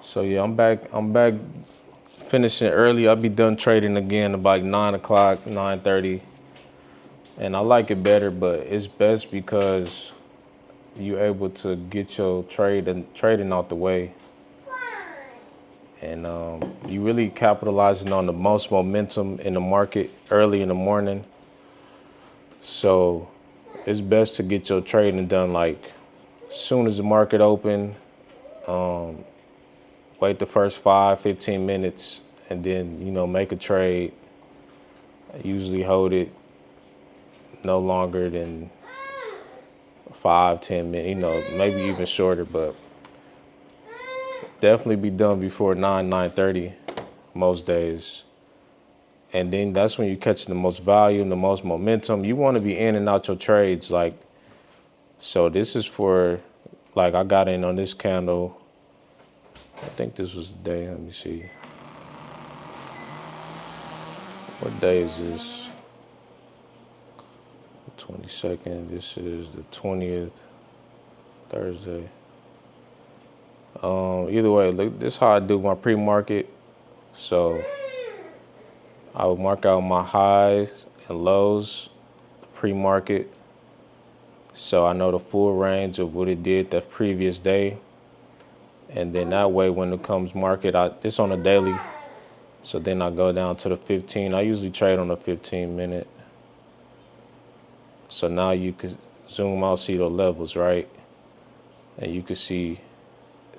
So yeah, I'm back. I'm back finishing early. I'll be done trading again about 9 o'clock, 9:30. And I like it better, but it's best because you're able to get your trading out the way. And you really capitalizing on the most momentum in the market early in the morning. So it's best to get your trading done like soon as the market open. Wait the first 5, 15 minutes, and then make a trade. I usually hold it no longer than 5, 10 minutes. Maybe even shorter, but definitely be done before 9, 9:30 most days. And then that's when you're catching the most value and the most momentum. You want to be in and out your trades. Like, so this is for, like, I got in on this candle. I think this was the day. Let me see. What day is this? 22nd. This is the 20th, Thursday. Either way, look, this is how I do my pre-market. So I would mark out my highs and lows pre-market. So I know the full range of what it did the previous day. And then that way, when it comes market, it's on a daily. So then I go down to the 15. I usually trade on the 15 minute. So now you can zoom out, see the levels, right? And you can see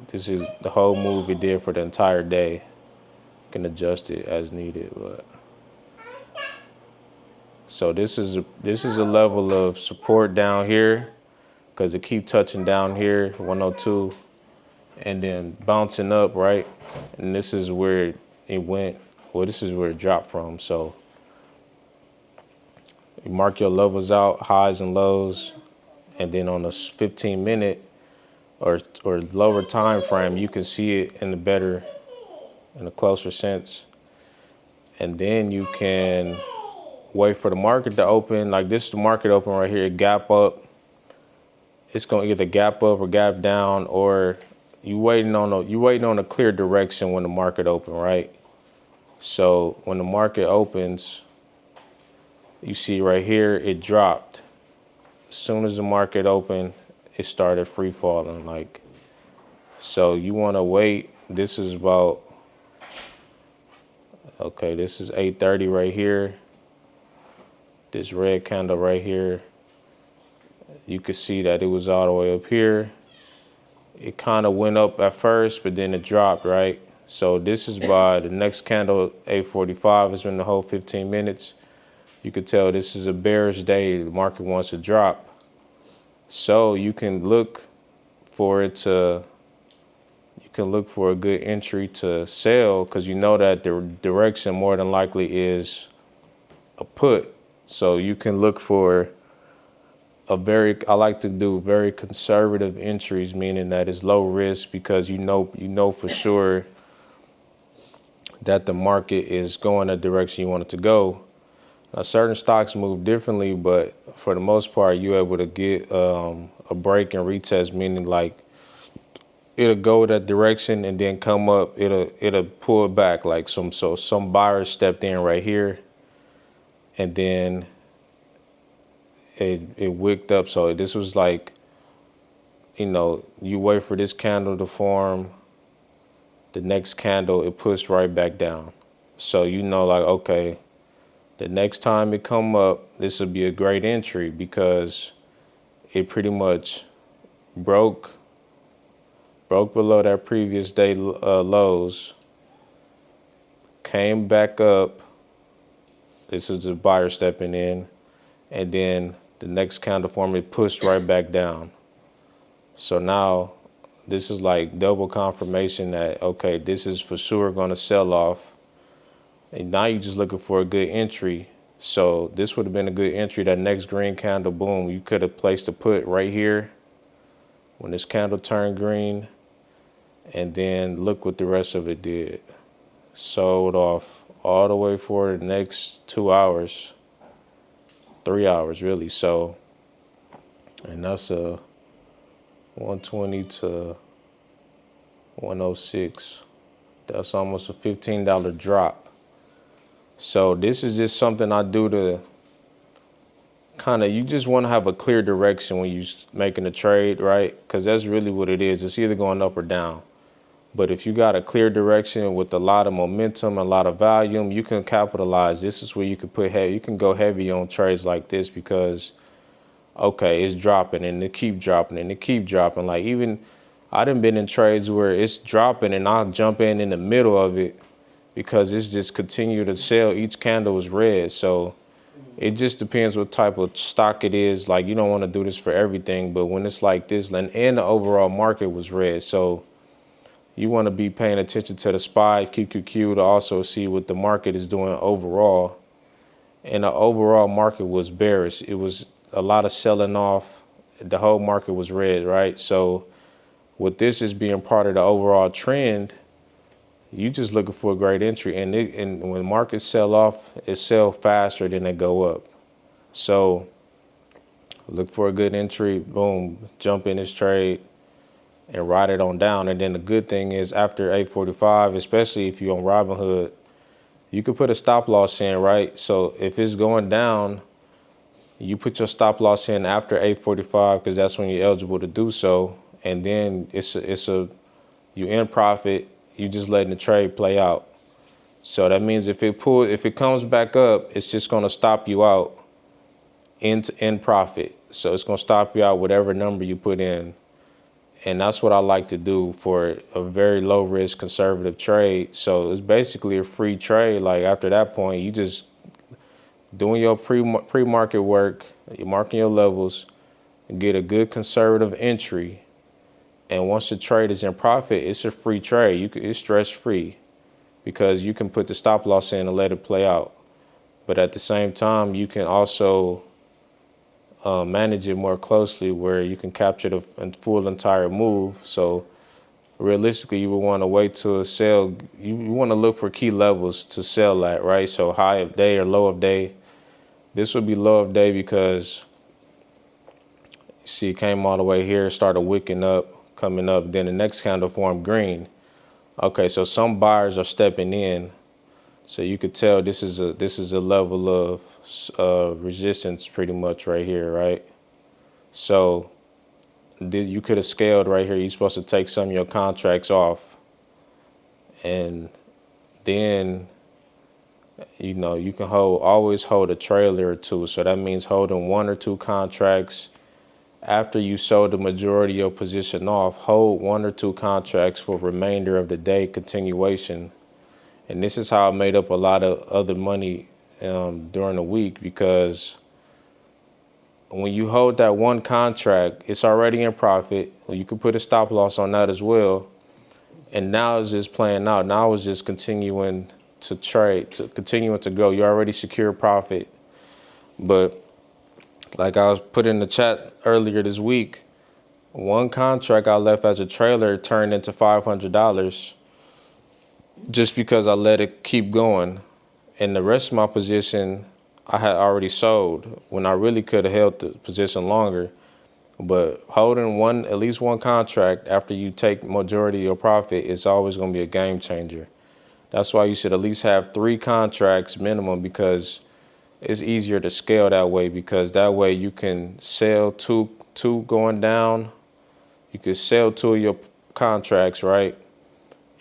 this is the whole move it did for the entire day. You can adjust it as needed, but so this is a level of support down here because it keep touching down here, 102, and then bouncing up, right? And this is where it went. Well, this is where it dropped from. So you mark your levels out, highs and lows, and then on a 15 minute or lower time frame, you can see it in a closer sense. And then you can wait for the market to open. Like this is the market open right here, gap up. It's gonna either gap up or gap down, or you waiting on a clear direction when the market open, right? So when the market opens, you see right here it dropped. As soon as the market opened, it started free falling. Like, so you want to wait. This is about, okay, this is 8:30 right here. This red candle right here. You could see that it was all the way up here. It kind of went up at first, but then it dropped, right? So this is by the next candle, 8:45 is when the whole 15 minutes. You could tell this is a bearish day. The market wants to drop. So you can look for it to, you can look for a good entry to sell because you know that the direction more than likely is a put. So you can look for I like to do very conservative entries, meaning that it's low risk because you know for sure that the market is going the direction you want it to go. Now, certain stocks move differently, but for the most part, you're able to get a break and retest, meaning like it'll go that direction and then come up. It'll pull back like some buyers stepped in right here, and then it wicked up. So this was like, you wait for this candle to form. The next candle, it pushed right back down. So like, okay, the next time it come up, this will be a great entry because it pretty much broke below that previous day lows, came back up. This is the buyer stepping in, and then the next candle form, it pushed right back down. So now this is like double confirmation that, okay, this is for sure going to sell off. And now you're just looking for a good entry. So this would have been a good entry. That next green candle, boom, you could have placed a put right here when this candle turned green. And then look what the rest of it did. Sold off all the way for the next 2 hours, 3 hours really. So, and that's a 120 to 106. That's almost a $15 drop. So this is just something I do to kind of, you just want to have a clear direction when you're making a trade, right? Because that's really what it is. It's either going up or down. But if you got a clear direction with a lot of momentum, a lot of volume, you can capitalize. This is where you can put heavy. You can go heavy on trades like this because, okay, it's dropping and it keep dropping and it keep dropping. Like even I done been in trades where it's dropping and I'll jump in the middle of it because it's just continue to sell. Each candle is red. So it just depends what type of stock it is. Like you don't want to do this for everything, but when it's like this, and the overall market was red. So you want to be paying attention to the SPY, QQQ to also see what the market is doing overall. And the overall market was bearish. It was a lot of selling off. The whole market was red, right? So with this as being part of the overall trend, you just looking for a great entry. And when markets sell off, it sell faster than they go up. So look for a good entry, boom, jump in this trade and ride it on down. And then the good thing is after 8:45, especially if you're on Robinhood, you could put a stop loss in, right? So if it's going down, you put your stop loss in after 8:45 because that's when you're eligible to do so. And then you in profit, you just letting the trade play out. So that means if it comes back up, it's just gonna stop you out in profit. So it's gonna stop you out whatever number you put in. And that's what I like to do for a very low risk conservative trade. So it's basically a free trade. Like after that point, you just doing your pre-market work, you're marking your levels, and get a good conservative entry. And once the trade is in profit, it's a free trade. It's stress free because you can put the stop loss in and let it play out. But at the same time, you can also manage it more closely where you can capture the full entire move. So realistically, you would want to wait to a sell. You want to look for key levels to sell at, right? So high of day or low of day. This would be low of day because you see it came all the way here, started wicking up, coming up. Then the next candle formed green. Okay, so some buyers are stepping in. So you could tell this is a level of resistance pretty much right here, right? So you could have scaled right here. You're supposed to take some of your contracts off, and then you can always hold a trailer or two. So that means holding one or two contracts after you sold the majority of your position off. Hold one or two contracts for remainder of the day continuation. And this is how I made up a lot of other money during the week, because when you hold that one contract, it's already in profit. You can put a stop loss on that as well. And now it's just playing out. Now it's just continuing to trade, continuing to go. You already secure profit. But like I was put in the chat earlier this week, one contract I left as a trailer turned into $500 just because I let it keep going. And the rest of my position, I had already sold when I really could have held the position longer. But holding at least one contract after you take majority of your profit is always going to be a game changer. That's why you should at least have 3 contracts minimum, because it's easier to scale that way, because that way you can sell two going down. You could sell 2 of your contracts, right?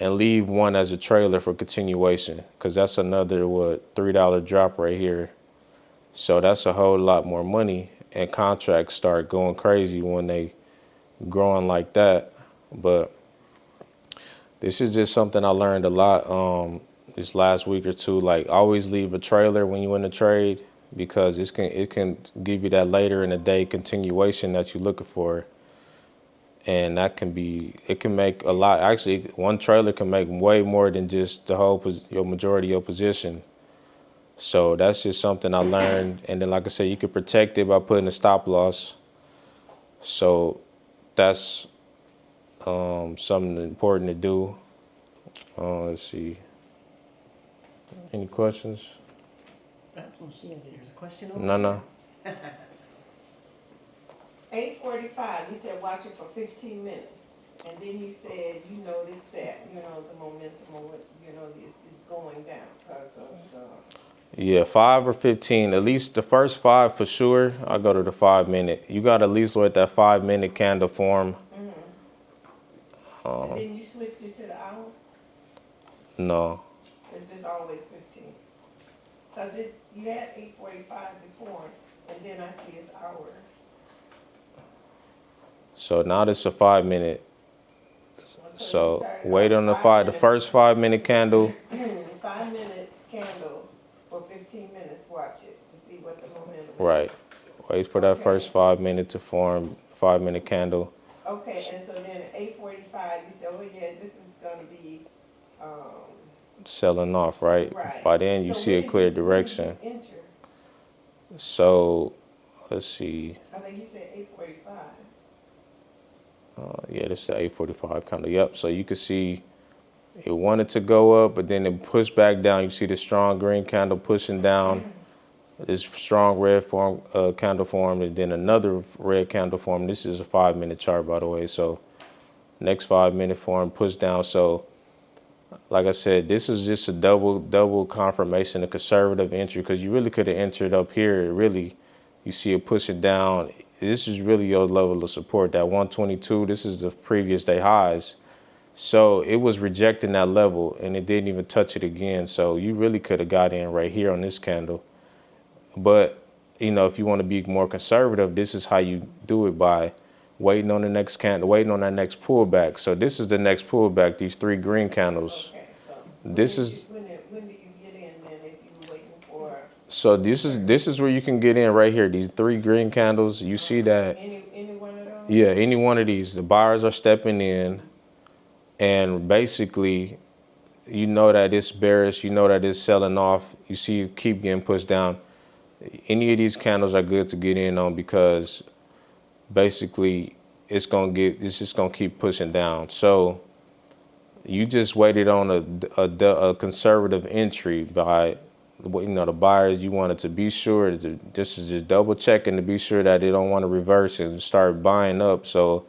And leave one as a trailer for continuation, because that's another $3 drop right here. So that's a whole lot more money, and contracts start going crazy when they growing like that. But this is just something I learned a lot this last week or two. Like always leave a trailer when you in a trade, because it can give you that later in the day continuation that you're looking for. And it can make a lot. Actually, one trailer can make way more than just your majority of your position. So that's just something I learned. And then, like I said, you can protect it by putting a stop loss. So that's something important to do. Let's see. Any questions? There's a question over No. 8:45. You said watch it for 15 minutes. And then you said you noticed that, the momentum of what, is going down because of the, Yeah, 5 or 15. At least the first 5 for sure. I go to the 5 minute. You got to at least let that 5 minute candle form. and then you switched it to the hour? No. It's just always 15. Cause you had 8:45 before, and then I see it's hour. So now this is a 5 minute. You So started wait off on the 5 the minutes. first 5 minute candle. 5 minute candle for 15 minutes, watch it to see what the momentum is. Right. Wait for that Okay. first 5 minute to form. 5 minute candle. Okay, and so then at 8:45, you said, oh yeah, this is gonna be, Selling off, right? right. By then you So see a clear direction. when did you enter? So let's see. I think you said 8:45. Yeah, this is the 8:45 candle. Yep. So you can see it wanted to go up, but then it pushed back down. You see the strong green candle pushing down. This strong red candle formed, and then another red candle formed. This is a 5 minute chart, by the way. So next 5 minute form push down. So like I said, this is just a double confirmation, a conservative entry, because you really could have entered up here. Really, you see it pushing down. This is really your level of support. That 122. This is the previous day highs. So it was rejecting that level, and it didn't even touch it again. So you really could have got in right here on this candle. But if you want to be more conservative, this is how you do it, by waiting on the next candle, waiting on that next pullback. So this is the next pullback. These 3 green candles. Okay, so This is when do you get in then if you were waiting for so this is where you can get in right here. These 3 green candles. You see that? any one of those? Yeah, any one of these. The buyers are stepping in, and basically, you know that it's bearish. You know that it's selling off. You see, you keep getting pushed down. Any of these candles are good to get in on, because basically it's just gonna keep pushing down. So you just waited on a conservative entry by the buyers. You wanted to be sure this is just double checking to be sure that they don't want to reverse and start buying up. So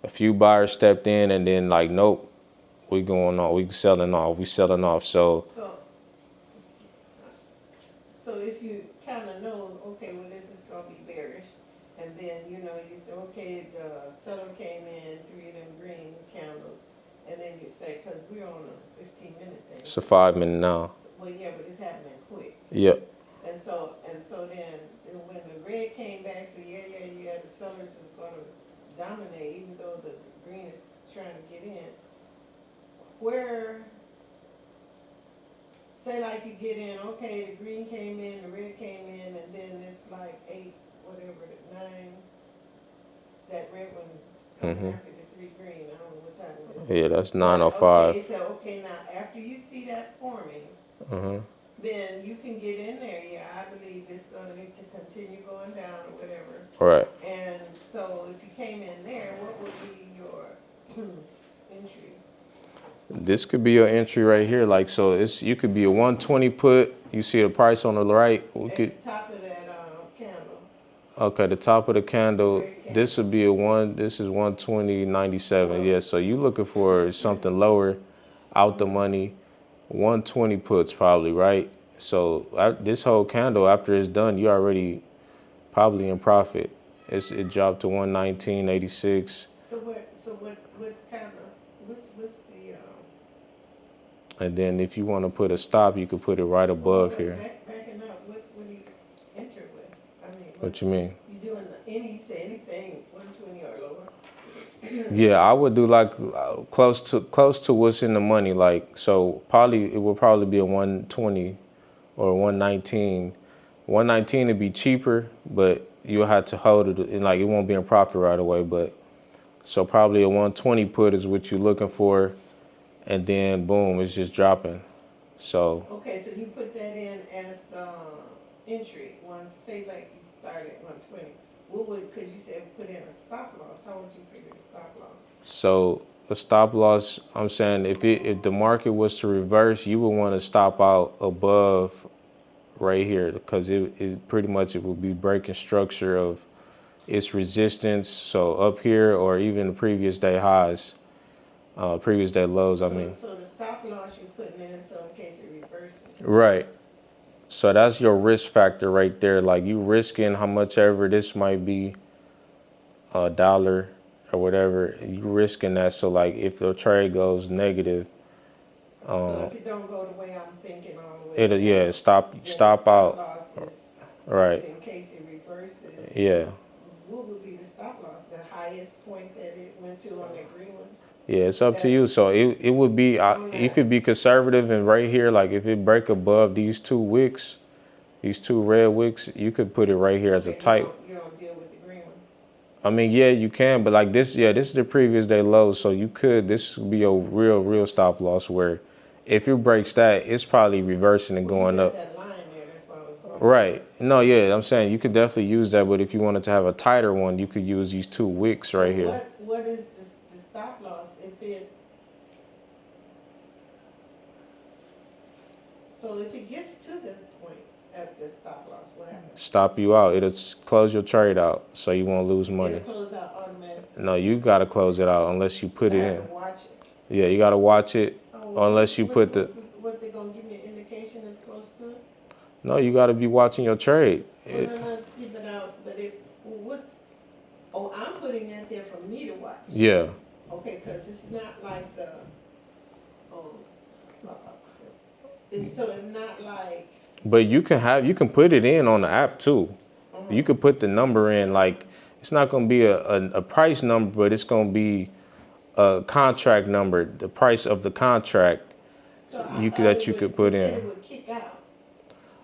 a few buyers stepped in, and then like, nope, we selling off. So So if you kind of know, okay, well, this is gonna be bearish, and then, you say, okay, the seller came in, 3 of them green candles, and then you say, cause we're on a 15-minute thing. it's a 5 minute now. Well, yeah, but it's happening quick. Yep. And so then when the red came back, so yeah, the sellers is gonna dominate, even though the green is trying to get in. Where, say like you get in, okay, the green came in, the red came in, and then it's like 8, whatever, 9, that red one coming after the 3 green, I don't know what time it is. Yeah, that's Okay, 9:05. so, okay, now, after you see that forming, Mm-hmm. then you can get in there, yeah, I believe it's gonna need to continue going down or whatever. Right. And so if you came in there, what would be your entry? This could be your entry right here. Like, so you could be a 120 put. You see the price on the right. At the top of that candle. Okay, the top of the candle. Very candle. This would be this is 120.97. Yeah, so you looking for something lower, out the money. 120 puts probably, right? So this whole candle, after it's done, you already probably in profit. It dropped to 119.86. So what kind of, what's the, And then if you want to put a stop, you could put it right above here. Backing up, what do you enter with? I mean, What you mean? you doing you say anything 120 or lower? Yeah, I would do like close to what's in the money. Like, so it would probably be a 120 or 119. 119 would be cheaper, but you'll have to hold it, and like it won't be in profit right away. But so probably a 120 put is what you're looking for, and then boom, it's just dropping. So Okay, so you put that in as the entry, say like you started at 120. What would, because you said put in a stop loss, how would you figure the stop loss? So a stop loss, I'm saying if the market was to reverse, you would want to stop out above right here, because it pretty much it would be breaking structure of its resistance. So up here or even the previous day highs, previous day lows, I mean. So the stop loss you're putting in, so in case it reverses. Right. So that's your risk factor right there. Like you risking how much ever this might be, a dollar or whatever, you risking that. So like if the trade goes negative, So if it don't go the way I'm thinking all the way. it'll, yeah, down, stop then the out. loss is Right. in case it reverses. Yeah. What would be the stop loss? The highest point that it went to on that green one? Yeah, it's up to you. So it would be, you could be conservative and right here, like if it break above these two wicks, these two red wicks, you could put it right here as a Okay, type. You don't deal with the green one? I mean, yeah, you can, but like this, yeah, this is the previous day low. So you could, this would be a real stop loss where if it breaks that, it's probably reversing and Well, you going got up. that line there, that's why I was wondering. Right. No, yeah, I'm saying you could definitely use that, but if you wanted to have a tighter one, you could use these two wicks right So here. what is the stop loss if it, so if it gets to the point at the stop loss, what happens? Stop you out. It'll close your trade out so you won't lose money. It'll close out automatically. No, you got to close it out unless you put So it I have in. to watch it. Yeah, you got to watch it unless you put the. What they gonna give me an indication is close to it? No, you got to be watching your trade. Well, no, see, but if, what's, oh, I'm putting that there for me to watch. Yeah. Okay, cause it's not like the, it's not like, But you can put it in on the app too. You could put the number in, like it's not gonna be a price number, but it's gonna be a contract number, the price of the contract so you could put in. It would kick out.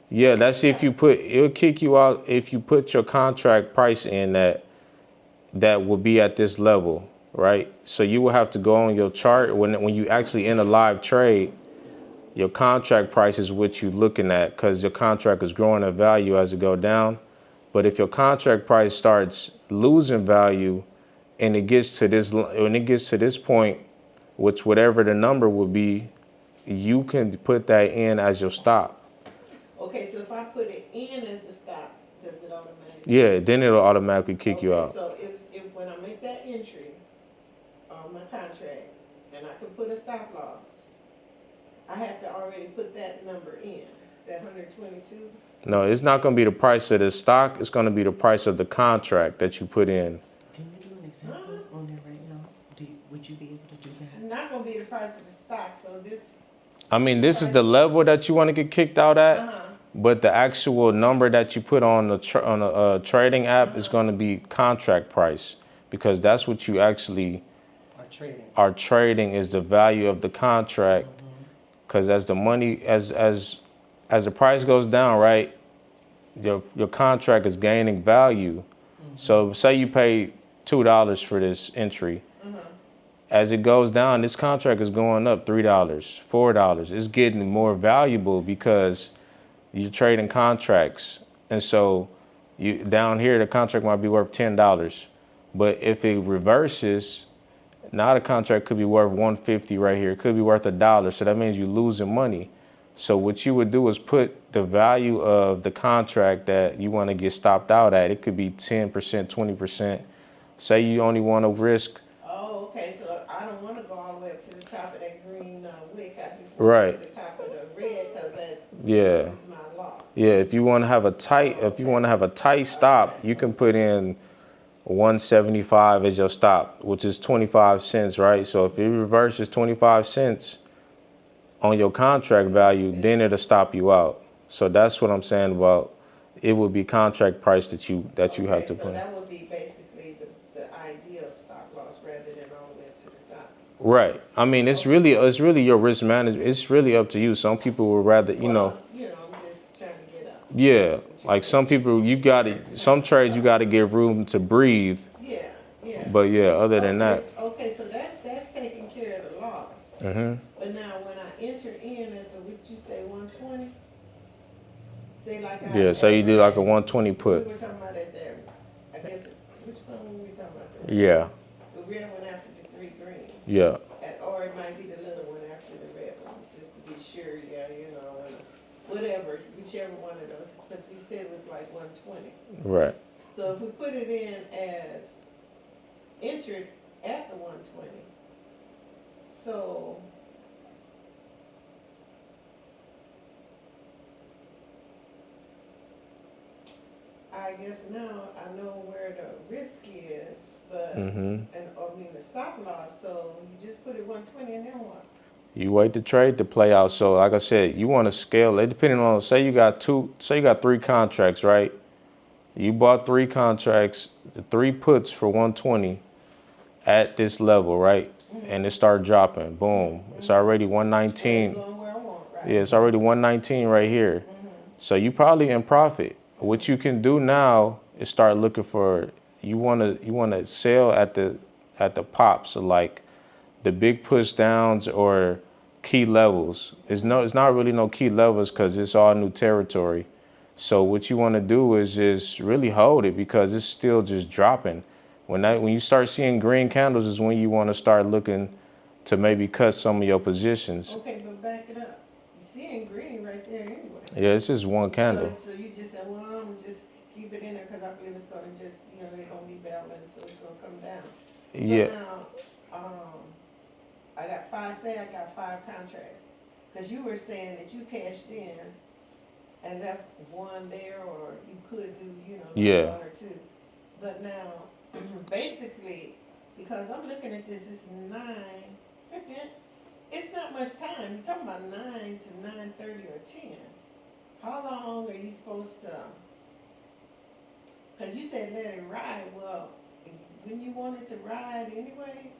Yeah, that's if you put, it'll kick you out if you put your contract price in that will be at this level, right? So you will have to go on your chart when you actually in a live trade. Your contract price is what you're looking at because your contract is growing in value as it go down. But if your contract price starts losing value and it gets to this point, which whatever the number will be, you can put that in as your stop. Okay, so if I put it in as the stop, does it automatically? Yeah, then it'll automatically kick you out. So if when I make that entry on my contract and I can put a stop loss, I have to already put that number in, that 122? No, it's not going to be the price of the stock. It's going to be the price of the contract that you put in. Can you do an example on there right now? Would you be able to do that? It's not gonna be the price of the stock, so this, I mean, this is the level that you want to get kicked out at, but the actual number that you put on the trading app is going to be contract price because that's what you actually are trading is the value of the contract. Because as the money, as the price goes down, right, your contract is gaining value. So say you paid $2 for this entry. As it goes down, this contract is going up $3, $4. It's getting more valuable because you're trading contracts. And so you down here, the contract might be worth $10. But if it reverses, now the contract could be worth $1.50 right here. It could be worth $1. So that means you're losing money. So what you would do is put the value of the contract that you want to get stopped out at. It could be 10%, 20%. Say you only want to risk. oh, okay, so I don't wanna go all the way up to the top of that green wick, I just Right. want to the top of the red, cause Yeah. this is my loss. Yeah, if you want to have a tight stop, you can put in 175 as your stop, which is 25 cents, right? So if it reverses 25 cents on your contract value, then it'll stop you out. So that's what I'm saying about it would be contract price that you have to Okay, put so in. that would be basically the ideal stop loss rather than all the way up to the top. Right. I mean, it's really your risk management. It's really up to you. Some people would rather, I'm just trying to get up. yeah, like some people some trades you got to give room to breathe. Yeah, yeah. But yeah, other than that, Okay, so that's taking care of the loss. But now when I enter in at the, what you say, 120? Say like yeah, say you do like a 120 We put. were talking about it there, I guess, which one were we talking about there? Yeah, The red one after the 3 green, yeah, or it might be the little one after the red one, just to be sure, yeah, and whatever, whichever one of those, because we said it was like 120. right. So if we put it in as entered at the 120, so I guess now I know where the risk is, but, Mm-hmm. the stop loss, so you just put it 120 and then what? You wait the trade to play out. So like I said, you want to scale it depending on, say you got three contracts, right? You bought three contracts, the three puts for 120 at this level, right? And it started dropping. Boom. It's already It's 119. going where I want, right? Yeah, it's already 119 right here. So you probably in profit. What you can do now is start looking for, you wanna sell at the pops, so like the big push downs or key levels. It's not really no key levels because it's all new territory. So what you want to do is just really hold it because it's still just dropping. When you start seeing green candles is when you want to start looking to maybe cut some of your positions. Okay, but back it up. You see in green right there anyway. Yeah, it's just one candle. So you just said, well, I'm gonna just keep it in there because I believe it's gonna just, they're gonna be balanced, so it's gonna come down. Yeah. So now, I got five contracts. Cause you were saying that you cashed in and left one there, or you could do, like Yeah. one or two. But now, basically, because I'm looking at this, it's 9, it's not much time. You're talking about 9 to 9:30 or 10. How long are you supposed to, cause you said let it ride, well, when you want it to ride anyway?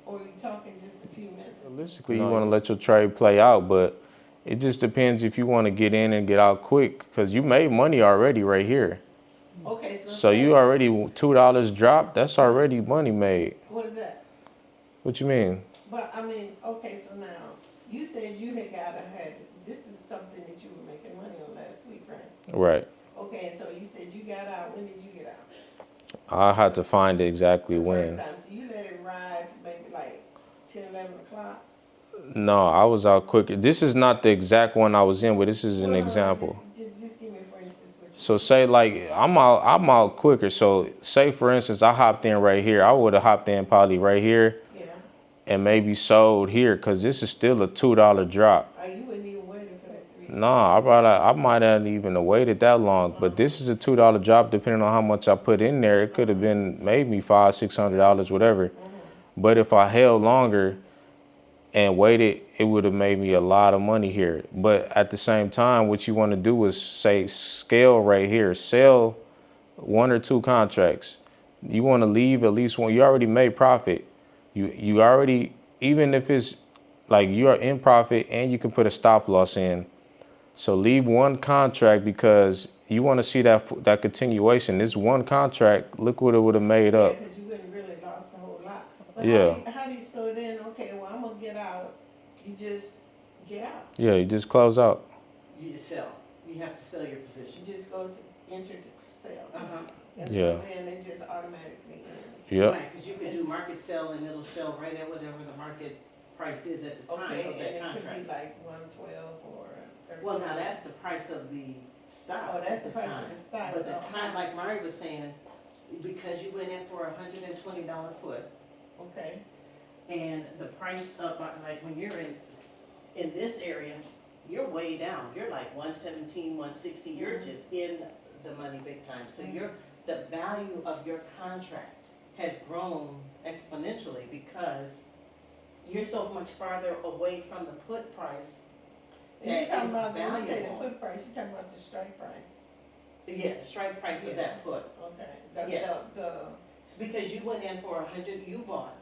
Or are you talking just a few minutes? Realistically, you want to let your trade play out, but it just depends if you want to get in and get out quick because you made money already right here. Okay, So you already $2 dropped. That's already money made. what is that? What you mean? But okay, so now, you said you had, this is something that you were making money on last week, right? Right. Okay, and so you said you got out, when did you get out? I had to find exactly The when. first time, so you let it ride for maybe like 10, 11 o'clock? No, I was out quicker. This is not the exact one I was in, but this is an Well, example. Just give me for instance what you. So say like I'm out quicker. So say for instance I hopped in right here. I would have hopped in probably right here Yeah, and maybe sold here because this is still a $2 drop. you wouldn't even wait for that 3. No, I might not even waited that long, but this is a $2 drop depending on how much I put in there. It could have been made me $500-$600, whatever. But if I held longer and waited, it would have made me a lot of money here. But at the same time, what you want to do is say scale right here, sell 1 or 2 contracts. You want to leave at least one. You already made profit. You already, even if it's like you are in profit and you can put a stop loss in. So leave one contract because you want to see that continuation. This one contract, look what it would have made up. Yeah, cause you wouldn't really lost a whole lot. But Yeah. How do you, so then, okay, well, I'm gonna get out, you just get out. Yeah, you just close out. You just sell. You have to sell your position. You just go to enter to sell. Uh-huh. And Yeah. so then it just automatically ends. Yep. Right, because you can do market sell and it'll sell right at whatever the market price is at the time Okay, of and that it could contract. be like 112 or 13. Well, now that's the price of the stock Oh, that's at the the price time. of the stock, But the so kind, like Mari was saying, because you went in for $120 put, okay, and the price up, like when you're in this area, you're way down. You're like 117, 160. You're just in the money big time. So the value of your contract has grown exponentially because you're so much farther away from the put price. and you're that talking is about, when you say the valuable. put price, you're talking about the strike price, Yeah, the strike price Yeah. of that put. okay, Yeah. the, It's because you went in for you bought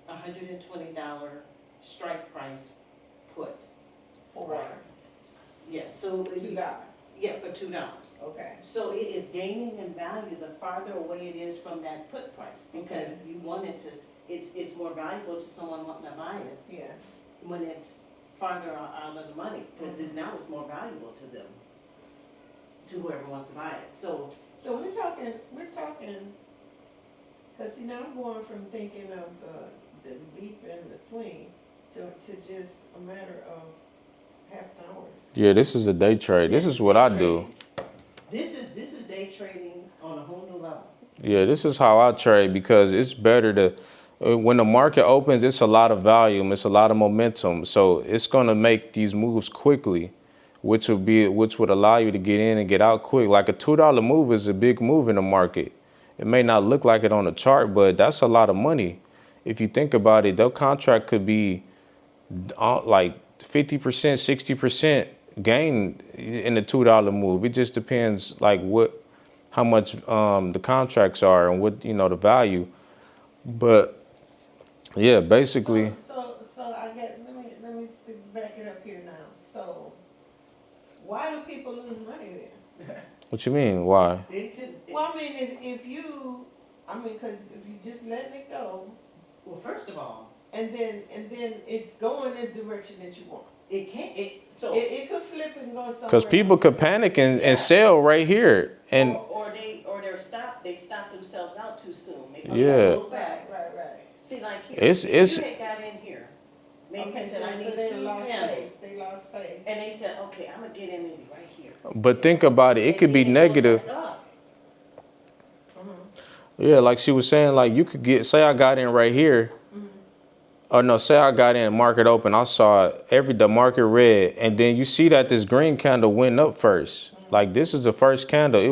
$120 strike price put. for Right. Yeah, so, $2, yeah, for $2. okay, So it is gaining in value the farther away it is from that put price, because you want it to, it's more valuable to someone wanting to buy it yeah, when it's farther out of the money, because it's more valuable to them, to whoever wants to buy it, so. so we're talking, cause see, now I'm going from thinking of the leap and the swing to just a matter of half an hour. Yeah, this is a day trade. This is what I do. This is day trading on a whole new level. Yeah, this is how I trade because it's better to when the market opens, it's a lot of volume, it's a lot of momentum. So it's gonna make these moves quickly, which would allow you to get in and get out quick. Like a $2 move is a big move in the market. It may not look like it on the chart, but that's a lot of money. If you think about it, their contract could be like 50%, 60% gain in the $2 move. It just depends like how much the contracts are and what the value. But yeah, basically, So I get, let me back it up here now. So why do people lose money there? what you mean? Why? It could, Well, I mean, if you, I mean, cause if you just letting it go, well, first of all, and then it's going in the direction that you want. it can't, It could flip and go somewhere. Because people else. could panic and Yeah. sell right here, and or they stop themselves out too soon. Yeah. Goes back. Right. See, like here, It's- you had got in here. Maybe Okay, you said, so I need they 2 lost candles. faith. They lost faith. And they said, okay, I'm gonna get in maybe right here. but think about it. It could be And then goes negative. back up. Yeah, like she was saying, like you could say I got in right here. Oh no, say I got in market open. I saw the market red, and then you see that this green candle went up first. Like this is the first candle. It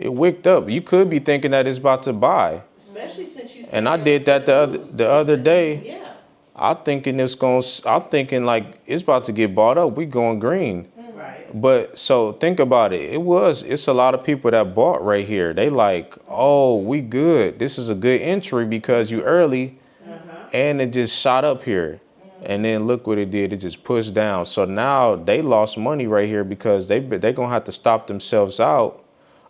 wicked up. You could be thinking that it's about to buy. Especially since you. And I said did that the other day. Yeah, I'm thinking like it's about to get bought up. We going green. right. But so think about it. It's a lot of people that bought right here. They like, oh, we good. This is a good entry because you early. And it just shot up here. And then look what it did. It just pushed down. So now they lost money right here because they're going to have to stop themselves out,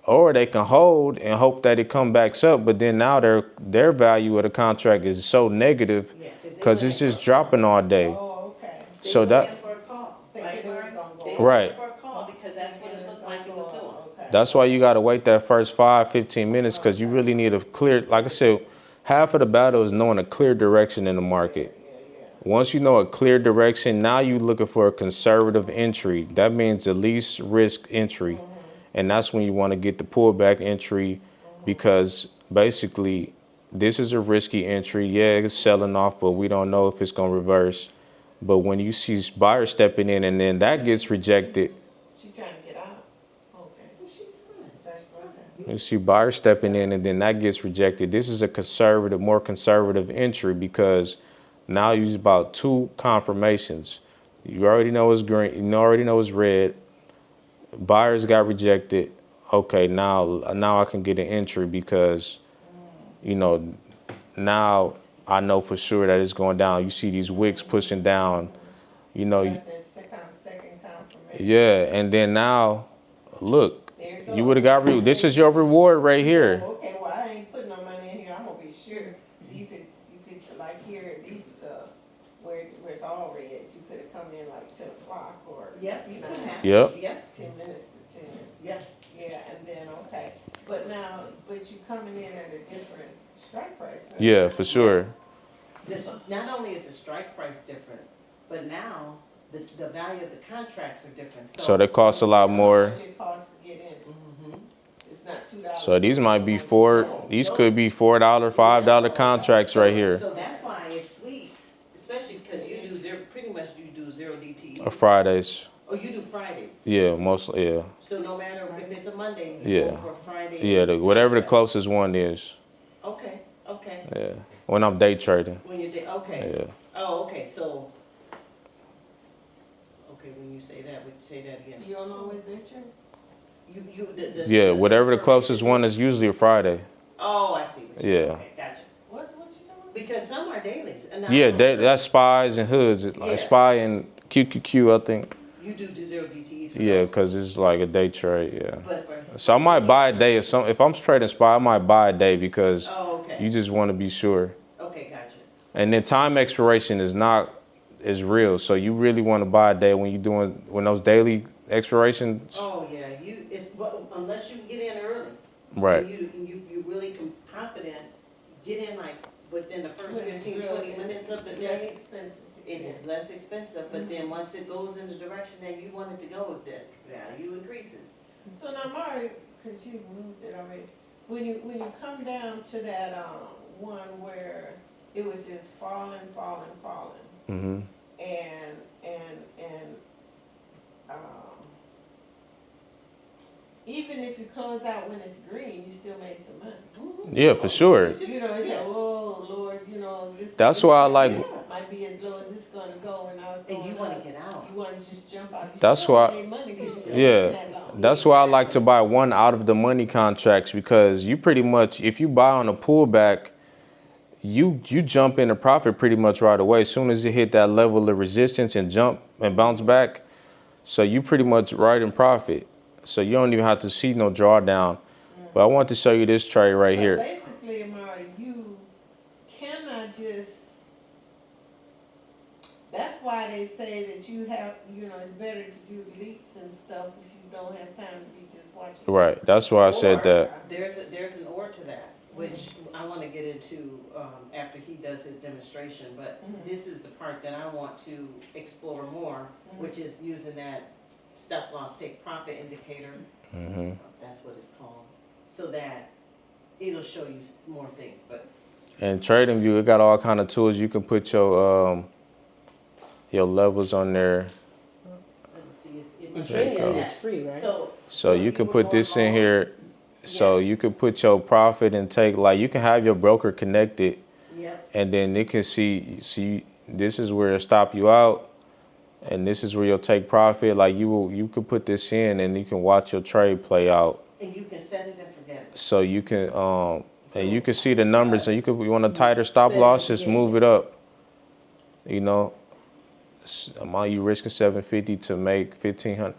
or they can hold and hope that it come back up. But then now their value of the contract is so negative Yeah, because it's just dropping all day. Oh, okay. They So went that in for a call. Thinking Right, it was Mark? gonna go They up. went Right. in for a call because that's what it looked like it was doing. Okay. That's why you got to wait that first 5-15 minutes because you really need a clear, like I said, half of the battle is knowing a clear direction in the market. Once you know a clear direction, now you're looking for a conservative entry. That means the least risk entry. And that's when you want to get the pullback entry because basically this is a risky entry. Yeah, it's selling off, but we don't know if it's going to reverse. But when you see buyers stepping in and then that gets rejected, She trying to get out. Okay. She's fine. That's okay. you see buyers stepping in and then that gets rejected. This is a more conservative entry because now you use about 2 confirmations. You already know it's green. You already know it's red. Buyers got rejected. Okay, now I can get an entry because, now I know for sure that it's going down. You see these wicks pushing down. That's their second confirmation. Yeah, and then now, look, There it you goes. would have got this is your reward right here. Okay, well, I ain't putting no money in here, I'm gonna be sure. So you could like here at least, where it's all red, you could have come in like 10 o'clock or. Yep, you could have. Yep. Yep, 10 minutes to 10. yeah. Yeah, and then, okay, but you coming in at a different strike price. right? Yeah, for sure. Not only is the strike price different, but now the value of the contracts are different. So they cost a lot more. How much it costs to get in? It's not $2. So these might be these could be $4, $5 contracts right here. So that's why it's sweet, especially because you do pretty much you do zero DTE. Or Fridays. Oh, you do Fridays. Yeah, mostly, yeah. So no matter if it's a Monday, you Yeah. go for Friday. Yeah, whatever the closest one is. Okay, okay. Yeah. When I'm day trading. When you did, okay. Yeah. Oh, okay, so. Okay, when you say that, would you say that again? You don't always that true? Yeah, whatever the closest one is usually a Friday. Oh, I see. What Yeah. Okay, gotcha. What you doing? Because some are dailies. And Yeah, that's spies and hoods. Like Yeah. spy and QQQ, I think. You do zero DTEs for Yeah, those. because it's like a day trade, yeah. But for, So I might buy a day if I'm trading spy, I might buy a day because oh, okay. you just want to be sure. Okay, gotcha. And then time expiration is real. So you really want to buy a day when those daily expirations. Oh, yeah, unless you get in early. Right. And you really confident, get in like within the first When it's 15, real, 20 minutes of the Less day. expensive. It is less expensive, but then once it goes in the direction that you want it to go, the value increases. So now, Mari, cause you moved it already, when you come down to that, one where it was just falling, Mm-hmm. and, um, even if you close out when it's green, you still made some money. Yeah, for sure. It's just- You know, it's yeah. like, oh, Lord, you know, this. That's this why I like- might be as low as it's gonna go, and I was going And you up. wanna get out. You wanna just jump out. You That's still why- made money 'cause you Yeah. stayed that long. That's why I like to buy one out of the money contracts, because you pretty much, if you buy on a pullback, you jump into profit pretty much right away. As soon as it hit that level of resistance and jump and bounce back, so you pretty much right in profit. So you don't even have to see no drawdown. But I want to show you this trade right So here. basically, Amari, you cannot just. That's why they say that you have, you know, it's better to do leaps and stuff if you don't have time to be just watching. Right. That's why I said Or that. There's an or to that, which I wanna get into, after he does his demonstration, but Mhm. this is the part that I want to explore more, which is using that stop loss take profit indicator. Hmm. That's what it's called, so that it'll show you more things, but And TradingView, it got all kind of tools. You can put your levels on there. let me see, it There must you be go. in It's that. free, right? So you you can were put going this in long? here. So you could put your profit and take, like, you can have your broker connected, Yep, and then they can see this is where it stop you out, and this is where you'll take profit. Like you could put this in, and you can watch your trade play out. and you can set it and forget it. So you can and you can see the numbers, and you want a tighter stop loss, just move it up. You know, amount you risking 750 to make 1,500.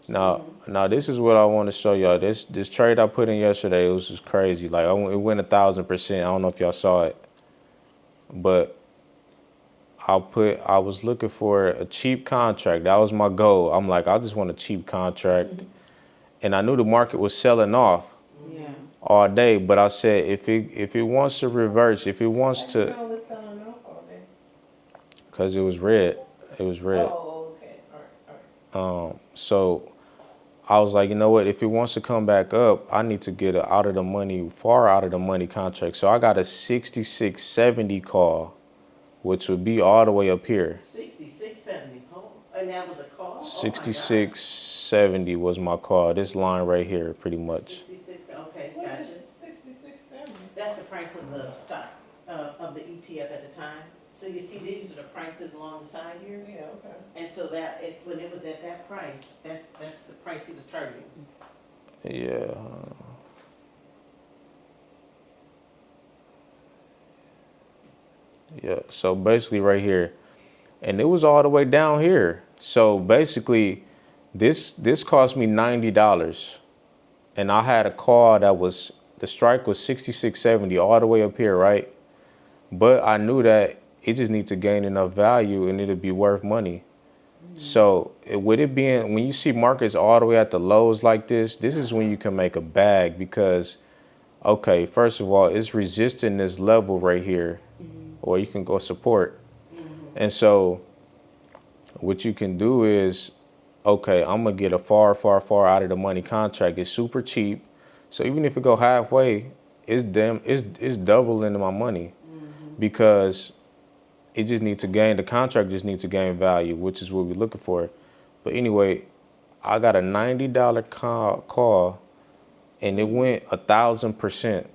Now this is what I want to show y'all. This trade I put in yesterday, it was just crazy. Like it went 1,000%. I don't know if y'all saw it, but I was looking for a cheap contract. That was my goal. I'm like, I just want a cheap contract, and I knew the market was selling off Yeah. all day. But I said, if it wants to reverse, if it wants You to, know it's selling off all day. because it was red. It was red. Oh, okay, all right. So I was like, you know what? If it wants to come back up, I need to get a far out of the money contract. So I got a 6670 call, which would be all the way up here. 6670, oh, and that was a call? Oh my God. 6670 was my call. This line right here, pretty much. 66, okay, What gotcha. is it, 66.70? That's the price of the stock, of the ETF at the time. So you see, these are the prices along the side here. Yeah, okay. And so when it was at that price, that's the price he was targeting. Yeah. Yeah. So basically, right here, and it was all the way down here. So basically, this cost me $90, and I had a call that was the strike was 6670 all the way up here, right? But I knew that it just needs to gain enough value, and it'll be worth money. So with it being, when you see markets all the way at the lows like this is when you can make a bag, because, okay, first of all, it's resisting this level right here, or you can go support. And so what you can do is, okay, I'm gonna get a far out of the money contract. It's super cheap. So even if it go halfway, it's doubling my money, because it just needs to gain, the contract just needs to gain value, which is what we're looking for. But anyway, I got a $90 call, and it went 1,000%,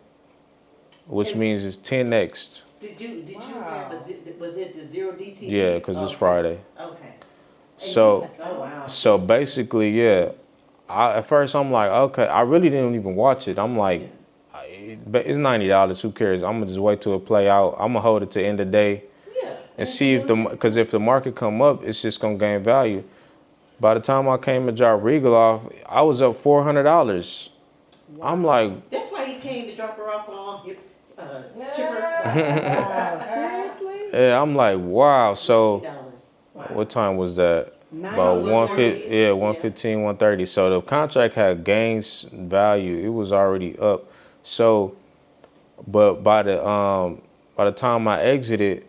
which means it's 10x. Did you Wow. grab was it the 0DTE? Yeah, 'cause it's Oh, Friday. Okay. So Oh, wow. so basically, yeah. At first I'm like, okay, I really didn't even watch it. I'm like, but it's $90. Who cares? I'm gonna just wait till it play out. I'm gonna hold it to the end of the day Yeah. and see if because if the market come up, it's just gonna gain value. By the time I came to drop Regal off, I was up $400. I'm like, That's why he came to drop her off on your, chipper. Wow, seriously? yeah, I'm like, wow. So $90. what time was that? About 1:30. 1:50, yeah, 1:15, 1:30. So the contract had gains value. It was already up. So, but by the time I exited,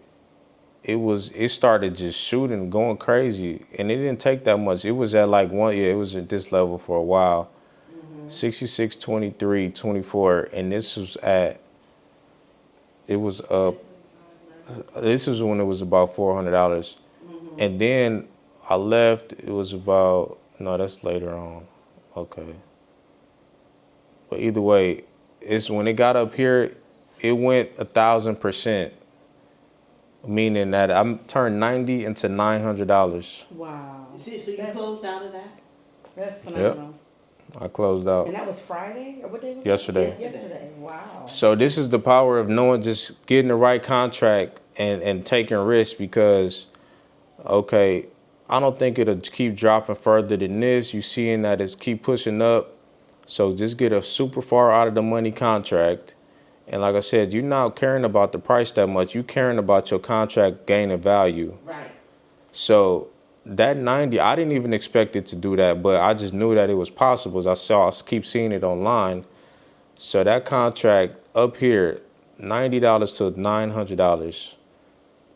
it started just shooting, going crazy, and it didn't take that much. It was at like it was at this level for a while, 66.23.24, and this was at, it was up, this is when it was about $400. And then I left, it was about, no, that's later on. Okay. But either way, it's when it got up here, it went 1,000%, meaning that I'm turned 90 into $900. Wow. See, so you That's- closed out of that? That's phenomenal. I closed out And that was Friday, or what day was yesterday. it? Yesterday. Wow. So this is the power of knowing, just getting the right contract and taking risks, because, okay, I don't think it'll keep dropping further than this. You seeing that it's keep pushing up. So just get a super far out of the money contract. And like I said, you're not caring about the price that much. You caring about your contract gaining value. Right. So that 90, I didn't even expect it to do that, but I just knew that it was possible. As I keep seeing it online. So that contract up here, $90 to $900,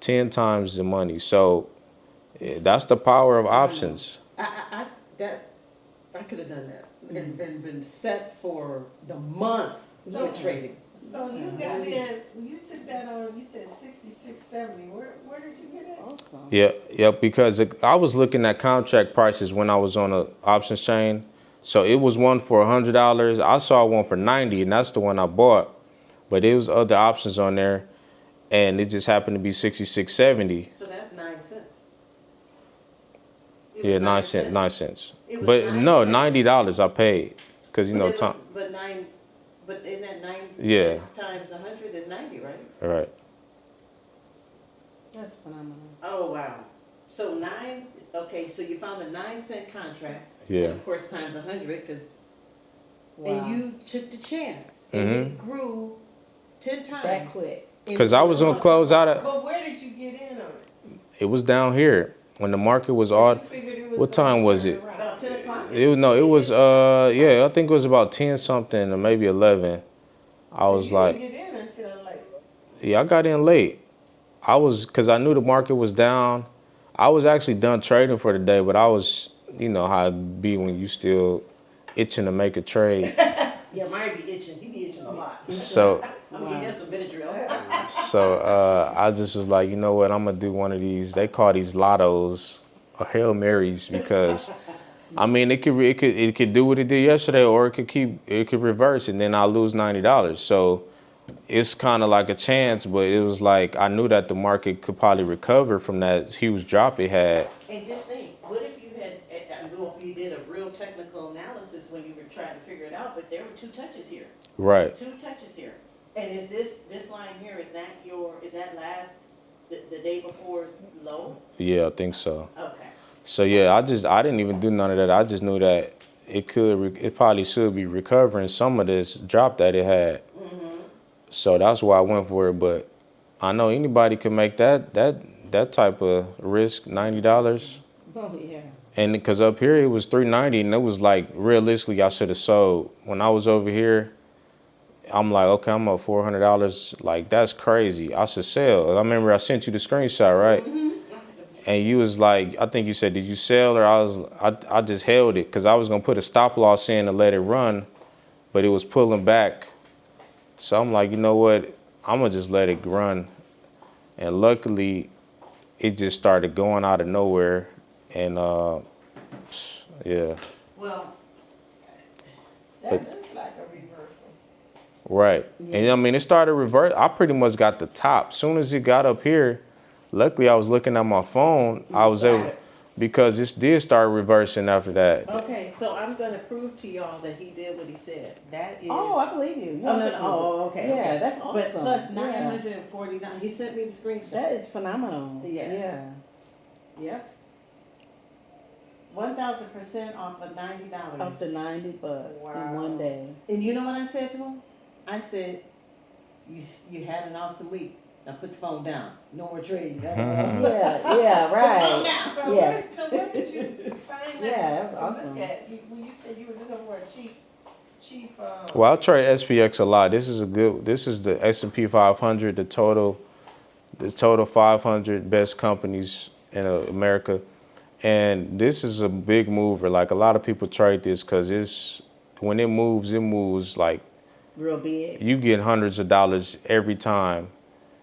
10 times the money. So that's the power of options. I could have done that and been set for the month So- with trading. So you got in, you took that on, you said 66.70, where did you get it? Awesome. Yeah, because I was looking at contract prices when I was on the options chain. So it was one for $100. I saw one for 90, and that's the one I bought. But there was other options on there, and it just happened to be 66.70. So that's 9 cents. It was Yeah, 9 cents. It was But 9 no, cents. $90 I paid, because you But know it was- time. But in that 9 Yeah. cents times 100 is 90, right? All right. That's phenomenal. Oh, wow. So okay, so you found a 9-cent contract. Yeah. And of course times 100, because, Wow. and you took the chance. And it grew 10 times. that quick. Because I was gonna close out at, But where did you get in on it? it was down here when the market was odd. You figured it was What gonna time was turn it? around. About 10 o'clock? It was yeah, I think it was about 10 something or maybe 11. I So was you like, didn't get in until like, yeah, I got in late. Cause I knew the market was down. I was actually done trading for the day, but I was, you know how it be when you still itching to make a trade. Yeah, mine be itching. He be itching a lot. So, I'm gonna give him some Benadryl. I just was like, you know what? I'm gonna do one of these. They call these lottos or Hail Marys, because I mean, it could do what it did yesterday, or it could reverse, and then I lose $90. So it's kind of like a chance, but it was like I knew that the market could probably recover from that huge drop it had. And just think, what if you had, I don't know if you did a real technical analysis when you were trying to figure it out, but there were 2 touches here. Right. 2 touches here. And is this line here, is that the day before's low? Yeah, I think so. Okay. So yeah, I didn't even do none of that. I just knew that it probably should be recovering some of this drop that it had. So that's why I went for it. But I know anybody can make that type of risk, $90. Oh yeah. And because up here it was $390, and it was like realistically I should have sold. When I was over here, I'm like, okay, I'm up $400. Like that's crazy. I should sell. I remember I sent you the screenshot, right? And you was like, I think you said, did you sell? Or I just held it because I was gonna put a stop loss in to let it run, but it was pulling back. So I'm like, you know what? I'm gonna just let it run. And luckily, it just started going out of nowhere. And yeah, Well, that looks like a reversal. right. And I mean, it started reverse. I pretty much got the top. Soon as it got up here, luckily I was looking at my phone. I was able, because it did start reversing after that. okay, so I'm gonna prove to y'all that he did what he said. That is. Oh, I believe you. Oh, no, no, oh, okay. Yeah, okay. that's But awesome. plus Yeah. 949, he sent me the screenshot. That is phenomenal. Yeah. Yeah. Yep. 1,000% off of $90. Up to $90 in Wow. one day. And you know what I said to him? I said, you had an awesome week. Now put the phone down. No more trading. Yeah, right. So Yeah. where did you find that? Yeah, that's to awesome. Look at? When you said you were looking for a cheap. Well, I trade SPX a lot. This is the S&P 500, the total 500 best companies in America. And this is a big mover. Like a lot of people trade this because when it moves like Real big. you get hundreds of dollars every time.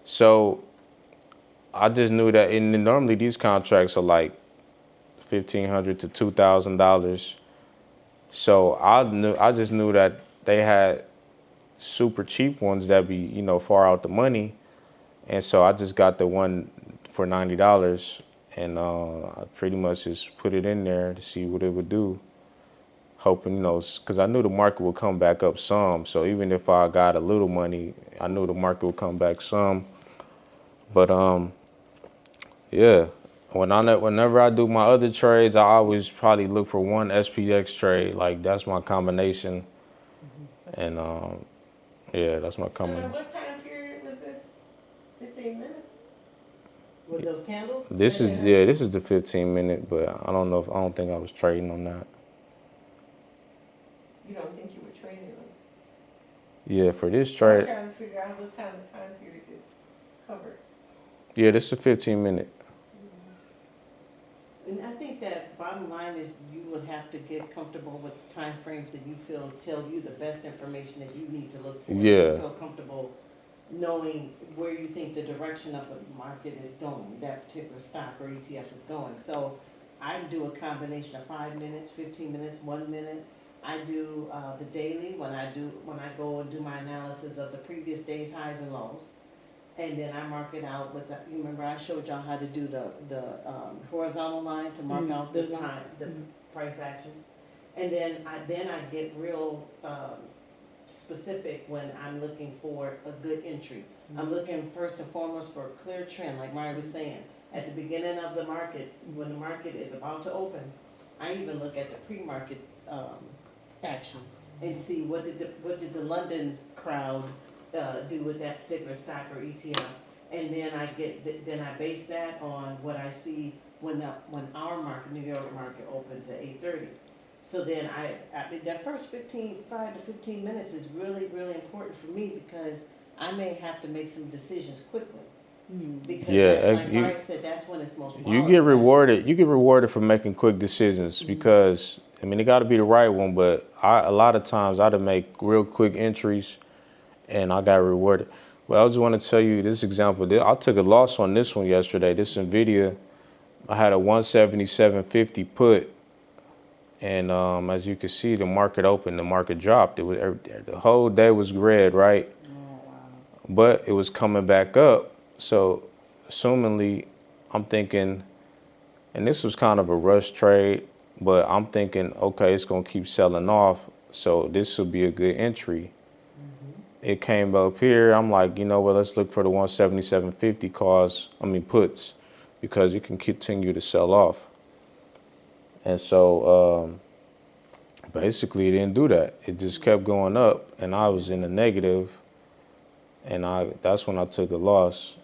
So I just knew that, and normally these contracts are like $1,500 to $2,000. So I just knew that they had super cheap ones that be, far out the money. And so I just got the one for $90, and I pretty much just put it in there to see what it would do. Hoping, because I knew the market would come back up some. So even if I got a little money, I knew the market would come back some. But yeah, whenever I do my other trades, I always probably look for one SPX trade. Like that's my combination, and yeah, that's my So combination. what time period was this? 15 minutes? With those candles? This is the 15-minute, but I don't think I was trading on that. You don't think you were trading them? Yeah, for this I'm trade, trying to figure out what kind of time period this covered. yeah, this is a 15-minute. And I think that bottom line is you would have to get comfortable with the timeframes that you feel tell you the best information that you need to look for. Yeah. You feel comfortable knowing where you think the direction of the market is going, that particular stock or ETF is going. So I do a combination of 5 minutes, 15 minutes, 1 minute. I do the daily when I go and do my analysis of the previous day's highs and lows. And then I mark it out with you remember I showed y'all how to do the horizontal line to mark out the time, the price action. And then I get real specific when I'm looking for a good entry. I'm looking first and foremost for a clear trend, like Mari was saying. At the beginning of the market, when the market is about to open, I even look at the pre-market action and see what did the London crowd do with that particular stock or ETF, and then I base that on what I see when our market, New York market, opens at 8:30. So then that first 5 to 15 minutes is really, really important for me because I may have to make some decisions quickly. Because Yeah, that's like Mari said, that's when it's most volatile. You get rewarded. You get rewarded for making quick decisions because it got to be the right one. But a lot of times I had to make real quick entries, and I got rewarded. But I just want to tell you this example. I took a loss on this one yesterday. This Nvidia, I had a 177.50 put, and as you can see, the market opened, the market dropped. It was the whole day was red, right? But it was coming back up. So, assumingly, I'm thinking, and this was kind of a rush trade, but I'm thinking, okay, it's gonna keep selling off, so this will be a good entry. It came up here. I'm like, you know what? Let's look for the 177.50 puts, because it can continue to sell off. And so basically, it didn't do that. It just kept going up, and I was in the negative, and that's when I took a loss.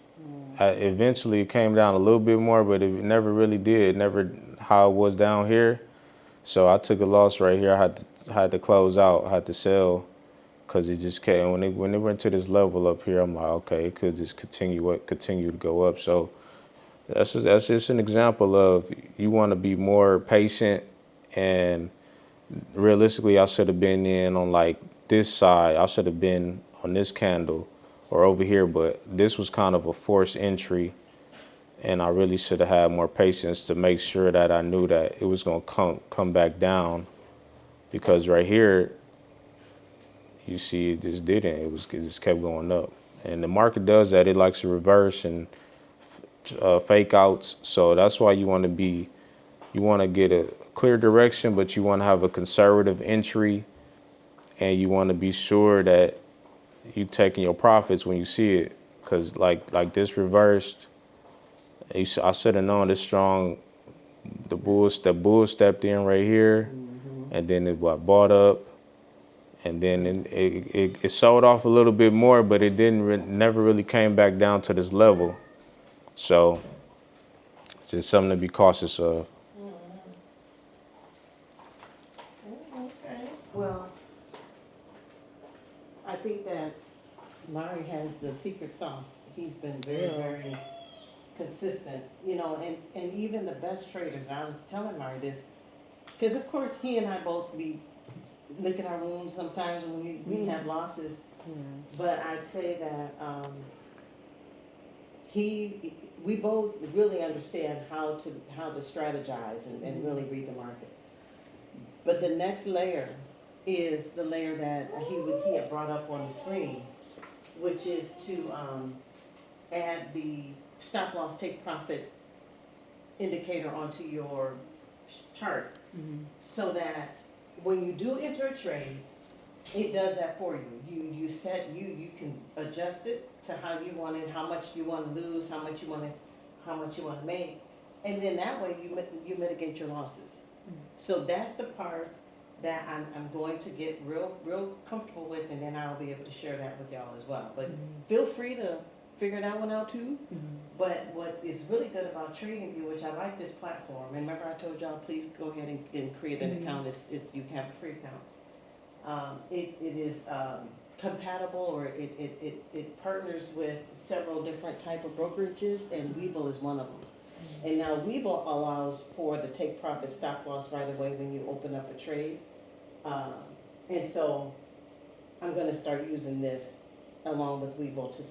Eventually, it came down a little bit more, but it never really did. Never how it was down here. So I took a loss right here. I had to close out. I had to sell. Because it just came, when it went to this level up here, I'm like, okay, it could just continue to go up. So that's just an example of you want to be more patient, and realistically, I should have been in on like this side. I should have been on this candle or over here, but this was kind of a forced entry, and I really should have had more patience to make sure that I knew that it was going to come back down, because right here, you see, it just didn't. It just kept going up. And the market does that. It likes to reverse and fake outs. So that's why you want to get a clear direction, but you want to have a conservative entry, and you want to be sure that you taking your profits when you see it. Because like this reversed, I should have known this strong. The bull stepped in right here, and then it bought up. And then it sold off a little bit more, but it never really came back down to this level. So it's just something to be cautious of. Okay. Well, I think that Mari has the secret sauce. He's been very, very consistent, and even the best traders, I was telling Mari this, because of course he and I both lick at our wounds sometimes when we have losses. Yeah. But I'd say that, we both really understand how to strategize and really read the market. But the next layer is the layer that he had brought up on the screen, which is to, add the stop loss take profit indicator onto your chart, so that when you do enter a trade, it does that for you. You can adjust it to how you want it, how much you want to lose, how much you want to make, and then that way you mitigate your losses. So that's the part that I'm going to get real comfortable with, and then I'll be able to share that with y'all as well. But feel free to figure that one out too. But what is really good about TradingView, which I like this platform, and remember I told y'all, please go ahead and create an account. You can have a free account. It is compatible, or it partners with several different type of brokerages, and Webull is one of them. And now Webull allows for the take profit stop loss right away when you open up a trade. And so I'm gonna start using this along with Webull to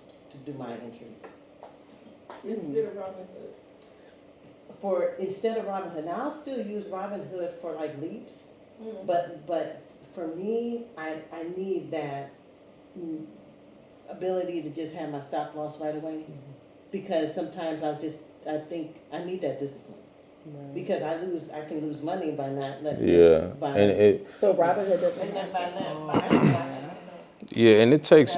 do my entries. Instead of Robinhood. Instead of Robinhood, now I'll still use Robinhood for like leaps, Mm. but for me, I need that ability to just have my stop loss right away, because sometimes I think I need that discipline, Right. because I can lose money by not letting Yeah, by, and it So Robinhood doesn't And then have by that. that, yeah, and it takes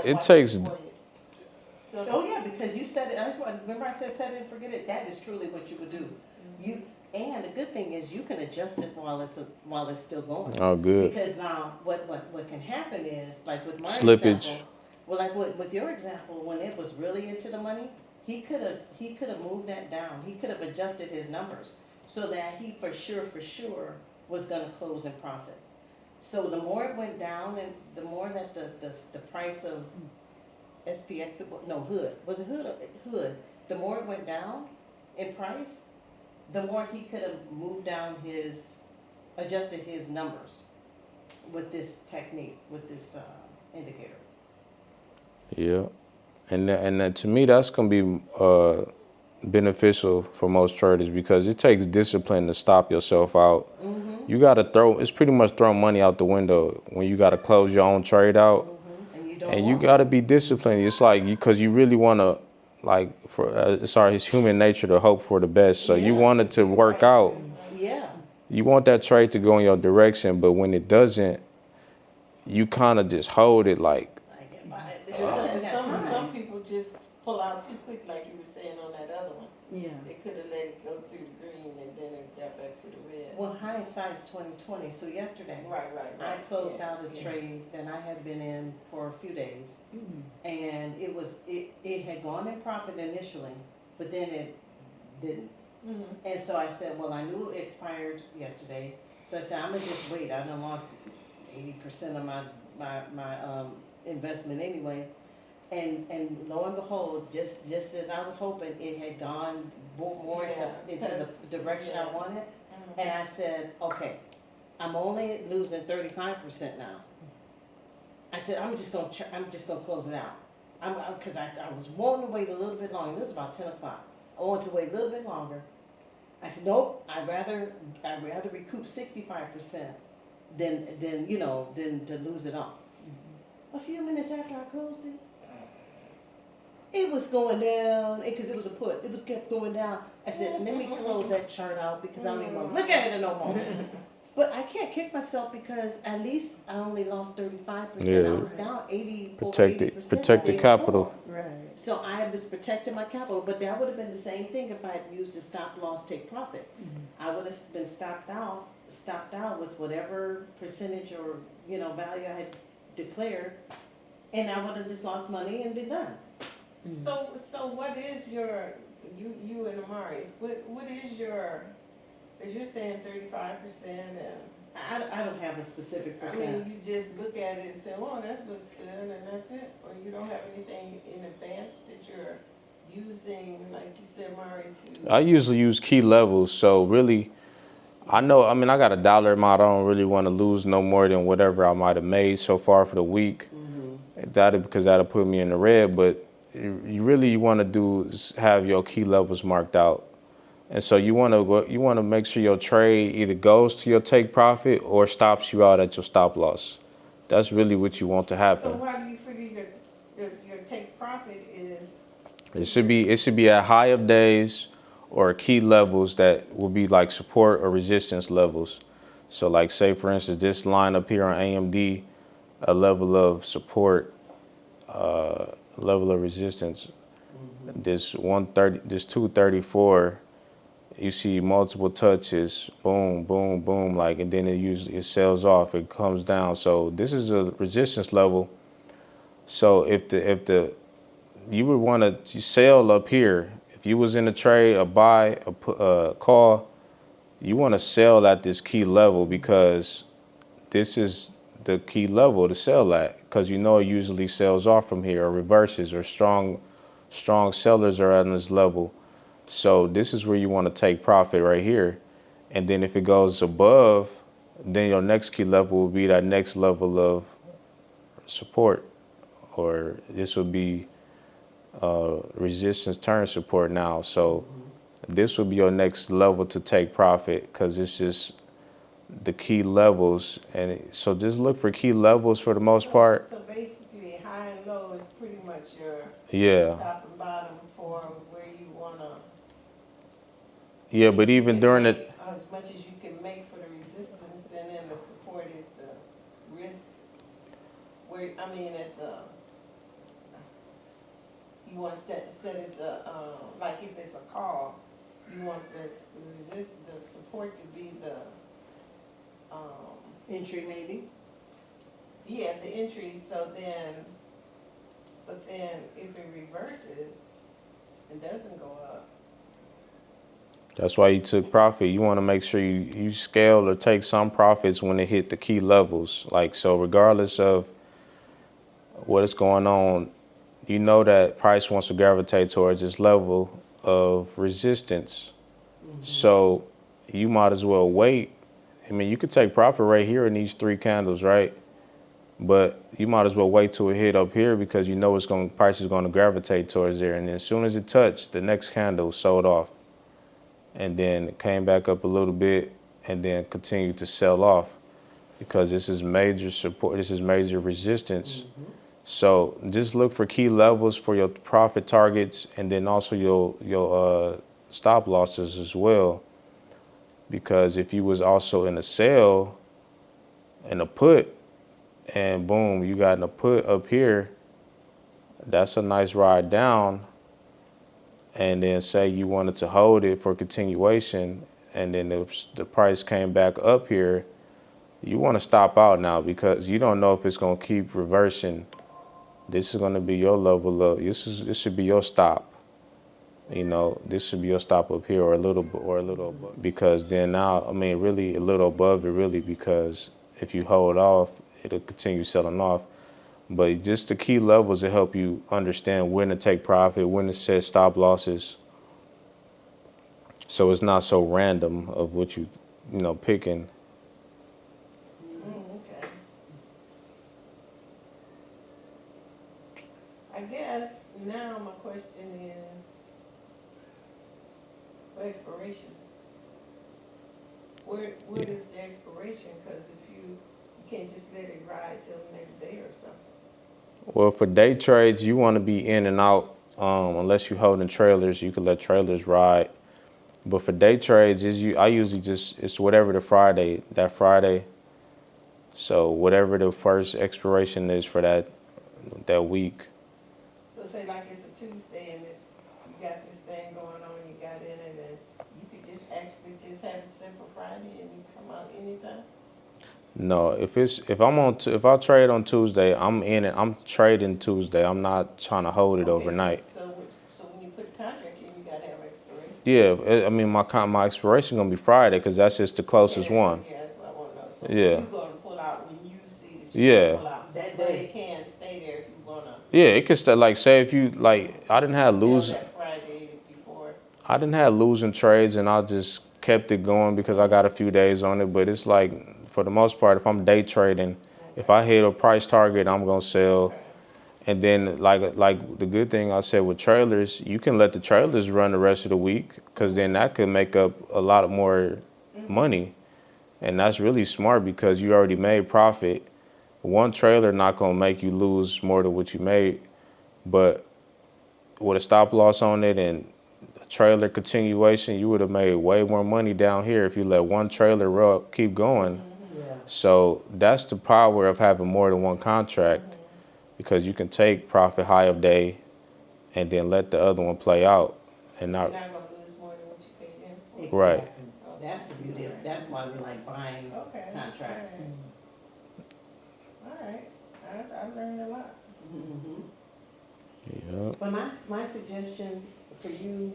So, oh yeah, because you said it, I just want, remember I said set it and forget it, that is truly what you would do. And the good thing is you can adjust it while it's still going. oh good. Because now, what can happen is, like with my Slippage. example, well, like with your example, when it was really into the money, he could have moved that down. He could have adjusted his numbers so that he for sure was gonna close in profit. So the more it went down, and the more that the price of SPX, Hood, was it Hood or Hood? The more it went down in price, the more he could have moved down adjusted his numbers with this technique, with this indicator. Yeah, and to me that's gonna be beneficial for most traders, because it takes discipline to stop yourself out. You gotta it's pretty much throw money out the window when you gotta close your own trade out, And you don't and you want gotta be disciplined. It's like because you really wanna, like, it's human nature to hope for the best. So you Yeah. want it to work out. Yeah. You want that trade to go in your direction, but when it doesn't, you kind of just hold it like. some people just pull out too quick, like you were saying on that other one. Yeah. They could have let it go through the green and then it got back to the red. Well, hindsight's 20/20. So yesterday, Right. I closed Yeah, out a yeah. trade that I had been in for a few days, and it had gone in profit initially, but then it didn't. Mhm. And so I said, well, I knew it expired yesterday, so I said, I'm gonna just wait. I done lost 80% of my investment anyway. And lo and behold, just as I was hoping, it had gone more into the direction I wanted. Mhm. And I said, okay, I'm only losing 35% now. I said, I'm just gonna close it out. Cause I was wanting to wait a little bit longer. It was about 10 o'clock. I wanted to wait a little bit longer. I said, nope, I'd rather recoup 65% than to lose it all. A few minutes after I closed it, it was going down, because it was a put. It was kept going down. I said, let me close that chart out, because I don't even want to look at it no more. But I can't kick myself, because at least I only lost 35%. Yeah. I was down 80%. Protect the day capital. before. Right. So I was protecting my capital, but that would have been the same thing if I had used the stop loss take profit. I would have been stopped out with whatever percentage or value I had declared, and I would have just lost money and been done. So what is your, you and Amari, what is your, cause you're saying 35% and, I don't have a specific I percent. mean, you just look at it and say, oh, that looks good and that's it? Or you don't have anything in advance that you're using, like you said, Amari, to? I usually use key levels, so really I know, I mean, I got a dollar amount. I don't really want to lose no more than whatever I might have made so far for the week. Because that'll put me in the red. But you really want to do is have your key levels marked out. And so you want to make sure your trade either goes to your take profit or stops you out at your stop loss. That's really what you want to So happen. why do you figure your take profit is? It should be at high of days or key levels that will be like support or resistance levels. So like say for instance this line up here on AMD, a level of support, level of resistance. This 130, this 234. You see multiple touches, boom, boom, boom, like, and then it sells off. It comes down. So this is a resistance level. So if you would want to sell up here, if you was in a trade, a buy, a call, you want to sell at this key level because this is the key level to sell at. Because you know it usually sells off from here or reverses or strong sellers are at this level. So this is where you want to take profit right here. And then if it goes above, then your next key level will be that next level of support, or this would be resistance turn support now. So this will be your next level to take profit because it's just the key levels. And so just look for key levels for the most part. So basically, high and low is pretty much your Yeah. top and bottom for where you wanna. Yeah, but even during it, As much as you can make for the resistance, and then the support is the risk. Where, I mean, at the, you want to set it the, like if it's a call, you want the support to be the, Entry maybe? yeah, the entry, so then, but then if it reverses and doesn't go up, that's why you took profit. You want to make sure you scale or take some profits when it hit the key levels. Like, so regardless of what is going on, you know that price wants to gravitate towards this level of resistance. So you might as well wait. I mean, you could take profit right here in these 3 candles, right? But you might as well wait till it hit up here because you know price is going to gravitate towards there. And then as soon as it touched, the next candle sold off. And then it came back up a little bit and then continued to sell off because this is major support, this is major resistance. So just look for key levels for your profit targets and then also your stop losses as well. Because if you was also in a sell and a put and boom, you got in a put up here, that's a nice ride down. And then say you wanted to hold it for continuation and then the price came back up here, you want to stop out now because you don't know if it's going to keep reversing. This is going to be your level of, this should be your stop. You know, this should be your stop up here or a little above. Because then now, I mean, really a little above it really, because if you hold off, it'll continue selling off. But just the key levels to help you understand when to take profit, when to set stop losses. So it's not so random of what you picking. okay. I guess now my question is, for expiration. Where is the expiration? Because if you can't just let it ride till the next day or something. Well, for day trades, you want to be in and out. Unless you're holding trailers, you can let trailers ride. But for day trades, I usually it's whatever that Friday. So whatever the first expiration is for that week. So say like it's a Tuesday and you got this thing going on, you got in it, and you could just actually just have it set for Friday and you come out anytime? No, if I trade on Tuesday, I'm in it. I'm trading Tuesday. I'm not trying to hold it Okay, overnight. So when you put the contract in, you gotta have expiration? Yeah, I mean my expiration gonna be Friday because that's just the closest one. Yeah, that's what I wanna know. So Yeah. you're gonna pull out when you see that Yeah. you're gonna pull out. That But day. it can stay there if you wanna. Yeah, it could stay like say if you like I didn't have tell losing that Friday before. I didn't have losing trades and I'll just kept it going because I got a few days on it. But it's like, for the most part, if I'm day trading, if I hit a price target, I'm gonna sell. And then like the good thing I said with trailers, you can let the trailers run the rest of the week because then that could make up a lot more money. And that's really smart because you already made profit. One trailer not gonna make you lose more than what you made, but with a stop loss on it and a trailer continuation, you would have made way more money down here if you let one trailer keep going. Yeah. So that's the power of having more than one contract because you can take profit high of day and then let the other one play out and You're not, not gonna lose more than what you paid in? Right. Exactly. That's the beauty of, that's why we like buying Okay. contracts. All right, I learned a lot. Mhm. yeah. But my suggestion for you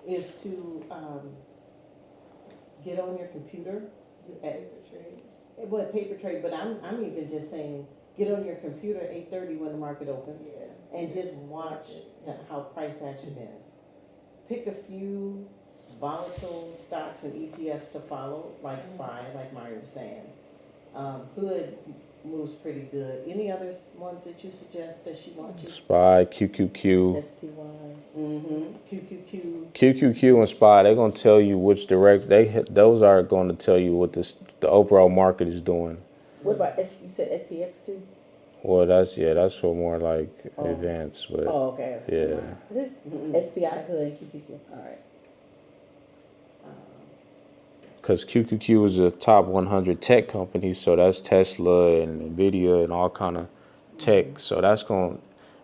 is to, get on your computer, Paper trade. paper trade, but I'm even just saying, get on your computer at 8:30 when the market opens. Yeah. And just watch how price action is. Pick a few volatile stocks and ETFs to follow, like SPY, like Mario was saying. Hood moves pretty good. Any other ones that you suggest that she wants you? SPY, QQQ. SPY. Mm-hmm. QQQ. QQQ and SPY, they're gonna tell you which those are gonna tell you what the overall market is doing. What about you said SPX too? Well, that's for more like Oh. advanced, but Oh, okay. yeah. Mm-hmm. SPI, Hood, and QQQ. All right. Because QQQ is a top 100 tech company, so that's Tesla and Nvidia and all kind of tech. So that's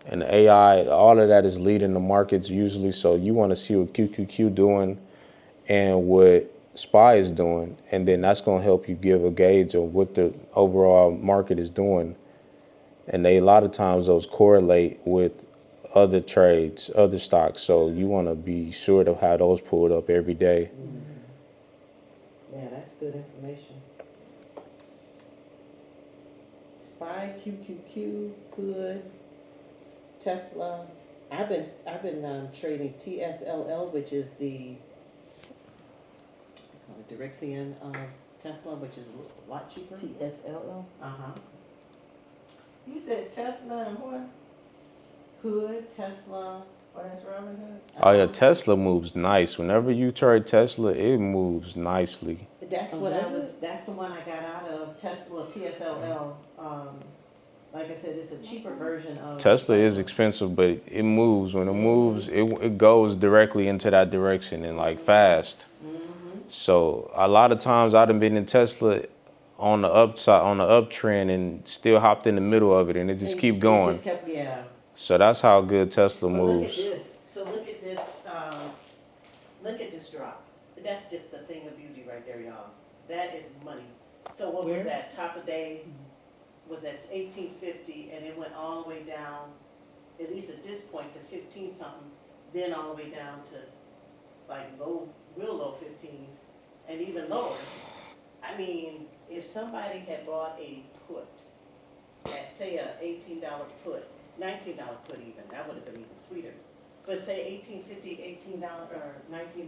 and AI, all of that is leading the markets usually. So you want to see what QQQ doing and what SPY is doing, and then that's going to help you give a gauge of what the overall market is doing. And a lot of times those correlate with other trades, other stocks. So you want to be sure to have those pulled up every day. Yeah, that's good information. SPY, QQQ, Hood, Tesla. I've been trading TSLL, which is the Direxion Tesla, which is a lot cheaper. TSLO. Uh-huh. You said Tesla and what? Hood, Tesla. Oh, that's Robinhood? Oh yeah, Tesla moves nice. Whenever you trade Tesla, it moves nicely. That's Oh, what I does was, that's the one I got out of Tesla, TSLL. Like I said, it's a cheaper version of. Tesla is expensive, but it moves. When it moves, it goes directly into that direction and like fast. So a lot of times I've been in Tesla on the upside, on the uptrend, and still hopped in the middle of it, and it just And keep it going. just kept, yeah. So that's how good Tesla But look at moves. this, so look at this drop. That's just the thing of beauty right there, y'all. That is money. So what was Where? that, top of day was at 1850 and it went all the way down, at least at this point to 15 something, then all the way down to like real low 15s and even lower. I mean, if somebody had bought a put at say a $18 put, $19 put even, that would have been even sweeter. But say $18.50, $18 or $19.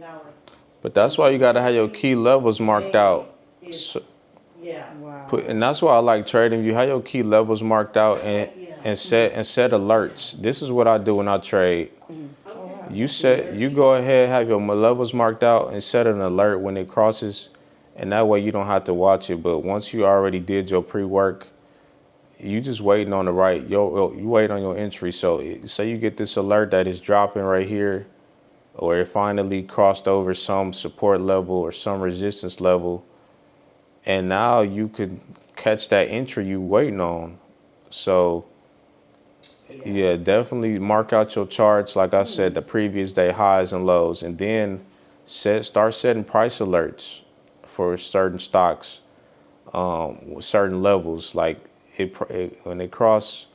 But that's why you gotta have your key levels marked out. Is, So, yeah. Wow. and that's why I like trading. You have your key levels marked out and set alerts. This is what I do when I trade. Okay. You go ahead, have your levels marked out and set an alert when it crosses, and that way you don't have to watch it. But once you already did your pre-work, you just waiting on you wait on your entry. So say you get this alert that is dropping right here, or it finally crossed over some support level or some resistance level, and now you could catch that entry you waiting on. So yeah, definitely mark out your charts. Like I said, the previous day highs and lows, and then start setting price alerts for certain stocks, with certain levels. Like when they cross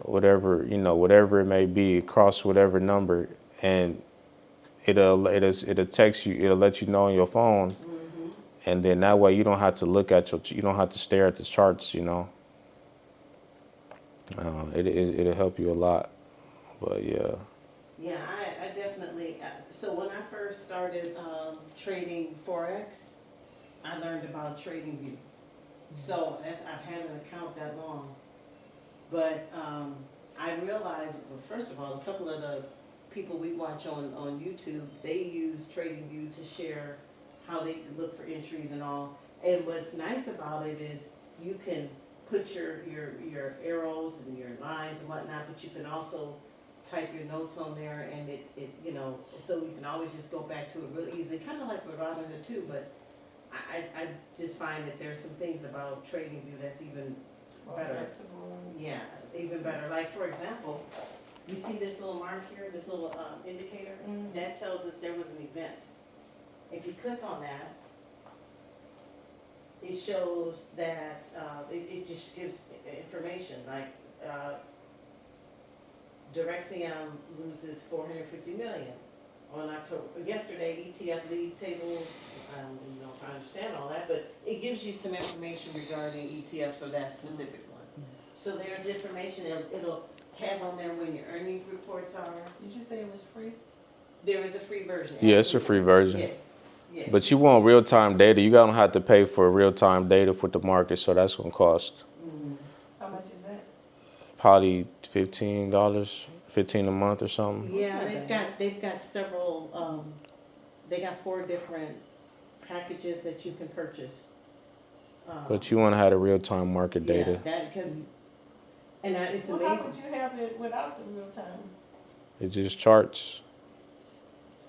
whatever whatever it may be, cross whatever number, and it'll text you. It'll let you know on your phone, and then that way you don't have to you don't have to stare at the charts. It'll help you a lot. But yeah. Yeah, I definitely, so when I first started, trading Forex, I learned about TradingView. So I've had an account that long. But, I realized, well, first of all, a couple of the people we watch on YouTube, they use TradingView to share how they look for entries and all. And what's nice about it is you can put your arrows and your lines and whatnot, but you can also type your notes on there and it, you know, so you can always just go back to it real easily, kind of like with Robinhood too, but I just find that there's some things about TradingView that's even More better. flexible. Yeah, even better. Like, for example, you see this little mark here, this little indicator? Mhm. That tells us there was an event. If you click on that, it shows that, it just gives information, like, Direxion loses 450 million. On October, yesterday, ETF league tables, I don't even know if I understand all that, but it gives you some information regarding ETFs or that specific one. So there's information, it'll have on there when your earnings reports are. Did you say it was free? There is a free version. Yeah, it's a free version. Yes, yes. But you want real-time data. You don't have to pay for real-time data for the market, so that's gonna cost Mhm. How much is that? probably $15 a month or something. Yeah, not they've got several, they got 4 different packages that you can purchase. But you want to have the real-time market data. Yeah, that, because, and it's Well, how amazing. would you have it without the real time? It just charts.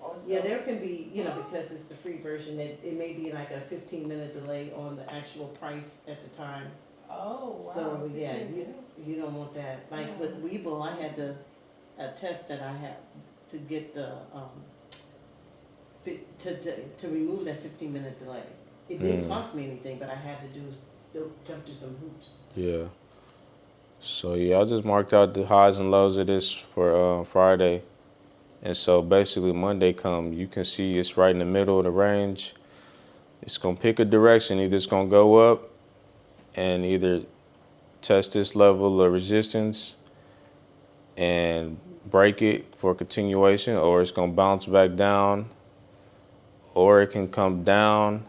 Or Yeah, so- there can be, you know, because it's the free version, it may be like a 15-minute delay on the actual price at the time. Oh, wow. So, yeah, 15 you, minutes. you don't want that. Like with Webull, I had a test that I had to get the, to remove that 15-minute delay. It didn't cost me anything, but I had to jump through some hoops. Yeah. So yeah, I just marked out the highs and lows of this for Friday. And so basically Monday come, you can see it's right in the middle of the range. It's gonna pick a direction. Either it's gonna go up and either test this level of resistance and break it for continuation, or it's gonna bounce back down, or it can come down,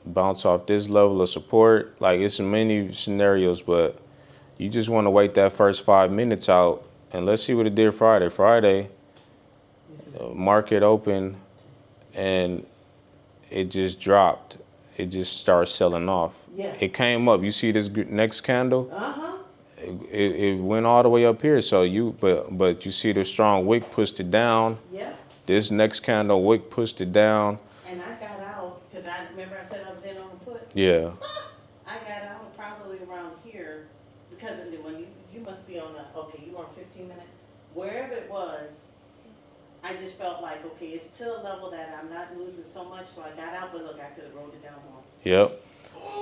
bounce off this level of support. Like, it's many scenarios, but you just want to wait that first 5 minutes out, and let's see what it did Friday. Friday, This is- market open, and it just dropped. It just started selling off. Yeah. It came up. You see this next candle? Uh-huh. It went all the way up here. So but you see the strong wick pushed it down. Yeah. This next candle wick pushed it down. And I got out, because I remember I said I was in on the put. Yeah. I got out probably around here, because when you must be on okay, you were on 15-minute, wherever it was, I just felt like, okay, it's to a level that I'm not losing so much, so I got out, but look, I could have rolled it down more. Yep.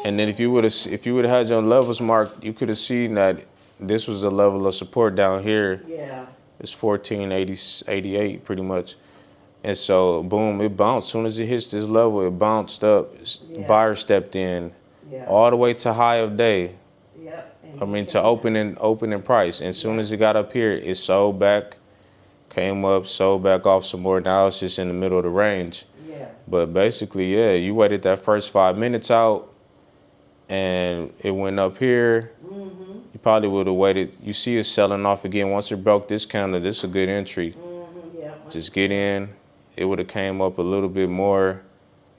And then if you would have had your levels marked, you could have seen that this was the level of support down here. Yeah. It's 1488 pretty much. And so boom, it bounced. As soon as it hits this level, it bounced up. Yeah. Buyer stepped in Yeah. all the way to high of day. Yep. And I you mean can- to opening price. And as soon as it got up here, it sold back, came up, sold back off some more. Now it's just in the middle of the range. Yeah. But basically, yeah, you waited that first 5 minutes out, and it went up here. Mm-hmm. You probably would have waited. You see it selling off again. Once it broke this candle, this is a good entry. Mm-hmm. Yeah. Just get in. It would have came up a little bit more,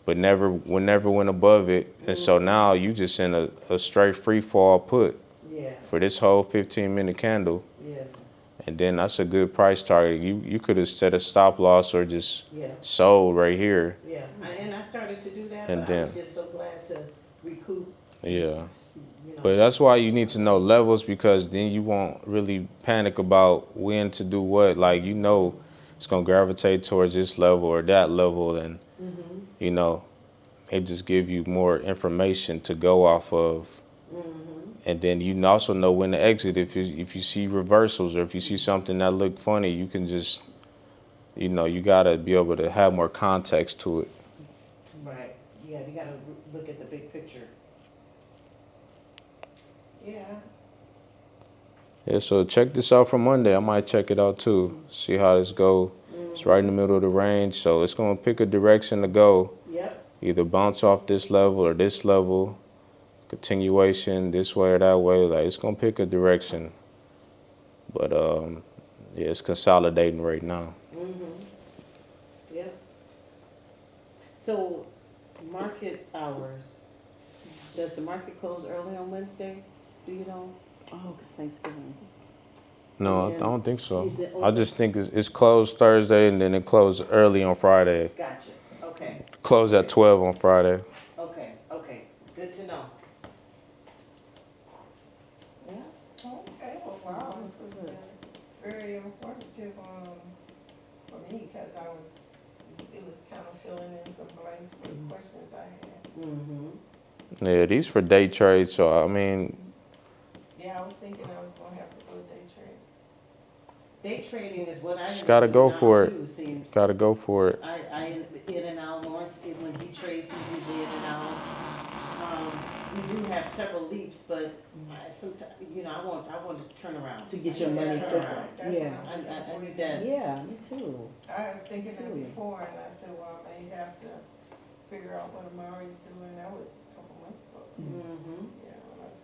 but never went above it. And so now you just in a straight free fall put Yeah. for this whole 15-minute candle. Yeah. And then that's a good price target. You could have set a stop loss or just Yeah. sold right here. Yeah. And I started to do that, And but I was then- just so glad to recoup. Yeah. You know. But that's why you need to know levels, because then you won't really panic about when to do what. Like, you know, it's going to gravitate towards this level or that level. And, Mm-hmm. you know, it just give you more information to go off of. Mm-hmm. And then you also know when to exit. If you see reversals or if you see something that look funny, you can just, you know, you got to be able to have more context to it. Right. Yeah, you gotta look at the big picture. Yeah. Yeah, so check this out for Monday. I might check it out too. See how this go. It's right in the middle of the range, so it's gonna pick a direction to go. Yep, Either bounce off this level or this level, continuation this way or that way. Like it's gonna pick a direction. But yeah, it's consolidating right now. yep. So, market hours, does the market close early on Wednesday? Do you know? Oh, 'cause Thanksgiving. No, I And don't think so. is it I just think it's closed Thursday and then it closed early on Friday. Gotcha, okay, Closed at 12 on Friday. okay, good to know. Yeah, okay, well, wow, this was very informative, for me, cause it was kind of filling in some blanks with questions I had. Mm-hmm. Yeah, these for day trade, so I mean, Yeah, I was thinking I was gonna have to go day trade. Day trading is what I. Just end gotta up go doing for now, it. too, seems. gotta go for it. I in and out more, when he trades, he's usually in and out. We do have several leaps, but I sometimes, I want to turn around. To get I your need that money turnaround. quicker. That's Yeah. what I'm looking I for. need that. Yeah, me too. I was thinking that Too. before, and I said, well, I may have to figure out what Amari's doing. That was a couple months ago. Mm-hmm. Yeah, when I was,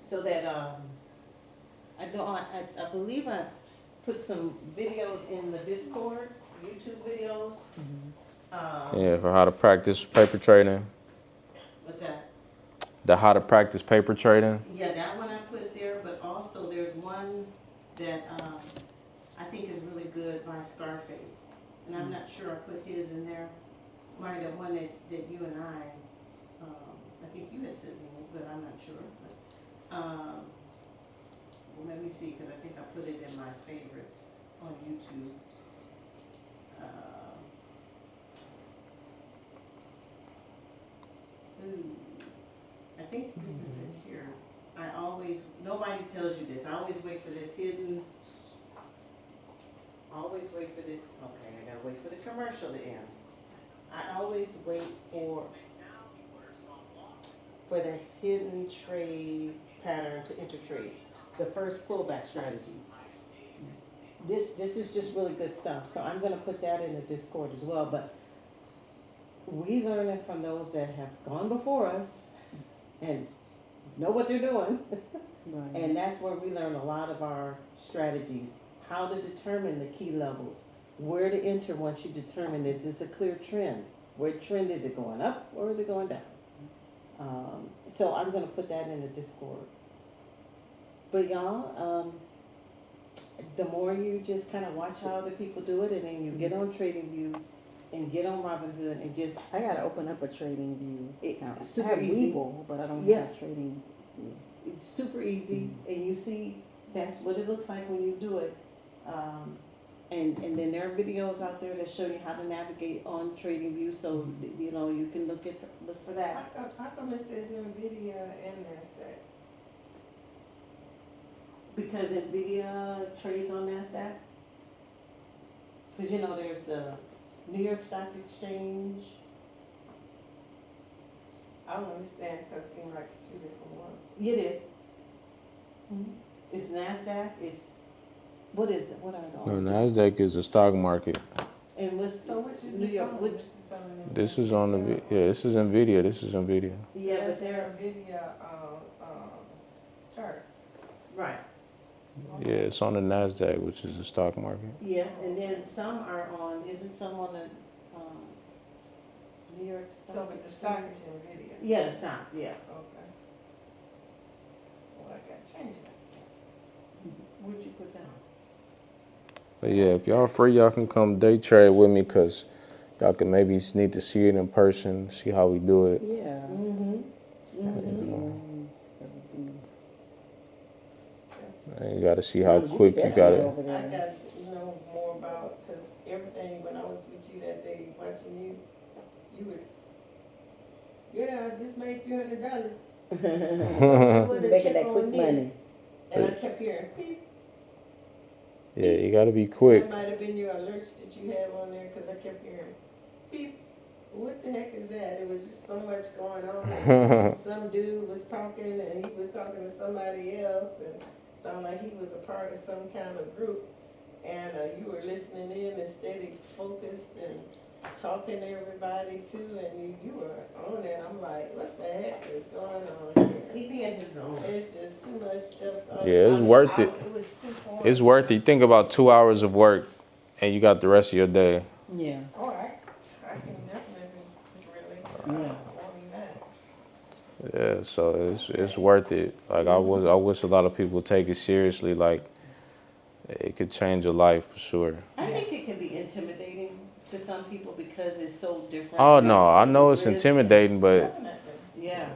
So that, I know, I believe I put some videos in the Discord, YouTube videos. Yeah, for how to practice paper trading. What's that? The how to practice paper trading. Yeah, that one I put there, but also there's one that, I think is really good by Scarface. And I'm not sure I put his in there. Marty, the one that you and I think you had sent me, but I'm not sure. But, well, let me see, because I think I put it in my favorites on YouTube. I think this is it here. Nobody tells you this. I always wait for this hidden, always wait for this, okay, I gotta wait for the commercial to end. I always wait for this hidden trade pattern to enter trades, the first pullback strategy. This is just really good stuff, so I'm gonna put that in the Discord as well, but we learn it from those that have gone before us and know what they're doing. Right. And that's where we learn a lot of our strategies, how to determine the key levels, where to enter once you determine is this a clear trend? Where trend is it going up or is it going down? So I'm gonna put that in the Discord. But y'all, the more you just kind of watch how other people do it, and then you get on TradingView and get on Robinhood and just, I gotta open up a trading view It- account. super I have easy. Webull, but I don't Yeah. have trading view. it's super easy, and you see that's what it looks like when you do it. And then there are videos out there that show you how to navigate on TradingView, so you can look for that. how come it says NVIDIA and NASDAQ? Because Nvidia trades on Nasdaq. Because there's the New York Stock Exchange. I don't understand, because it seems like it's two different ones. It is. It's Nasdaq. What is it? What are No, those? Nasdaq is the stock market. And what's So which is New this York? on? Which? This is on the this is Nvidia. This is Nvidia. Yeah, That's but they're their NVIDIA, chart. right. Yeah, it's on the Nasdaq, which is the stock market. Yeah, and then some are on. Isn't some on the New York Stock? So, but the stock is NVIDIA. Yeah, the stock. Yeah. Okay. Well, I gotta change that. Where'd you put that? But yeah, if y'all free, y'all can come day trade with me, cause y'all can maybe need to see it in person, see how we do it. Yeah. Mm-hmm. And you got to see how No, quick you got definitely it. over I there. got to know more about, because everything, when I was with you that day watching you, you would, yeah, I just made $300. Making that quick money. And I kept hearing beep. Yeah, you got to be quick. That might have been your alerts that you have on there, because I kept hearing beep, what the heck is that? It was just so much going on. Some dude was talking and he was talking to somebody else and sounded like he was a part of some kind of group. And you were listening in and steady focused and talking to everybody too, and you were on it. I'm like, what the heck is going on here? He be in his zone. It's just too much stuff going on. Yeah, it's worth it. It was too far. It's worth it. You think about 2 hours of work and you got the rest of your day. Yeah. All right, I can definitely relate to on that. Yeah, so it's worth it. Like I wish a lot of people take it seriously. Like it could change your life for sure. I think it can be intimidating to some people because it's so different. Oh no, There's I know it's risk. intimidating, but Definitely. Yeah.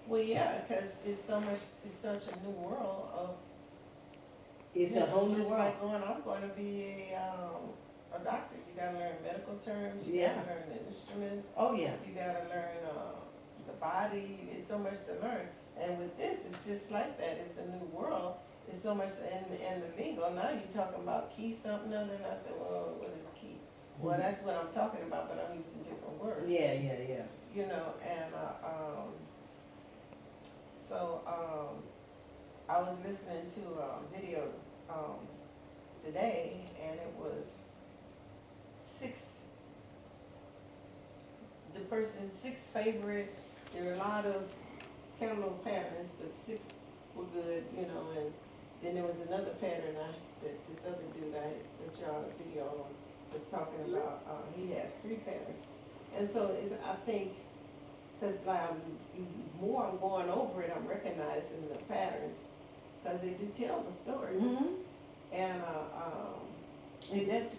Well, yeah, because it's such a new world of. It's a whole new Just world. like I'm going to be a doctor. You got to learn medical terms. You Yeah. got to learn the instruments. Oh, yeah. You got to learn the body. It's so much to learn. And with this, it's just like that. It's a new world. It's so much, and the lingo. Now you're talking about key something other, and I said, well, what is key? Well, that's what I'm talking about, but I'm using different words. Yeah, yeah, yeah. You know, and I was listening to a video today, and it was the person's 6 favorite. There are a lot of candle patterns, but 6 were good, you know. And then there was another pattern that this other dude I had sent y'all a video on was talking about. He has 3 patterns, and so I think. Because like more I'm going over it, I'm recognizing the patterns, because they do tell the story. Mm-hmm. And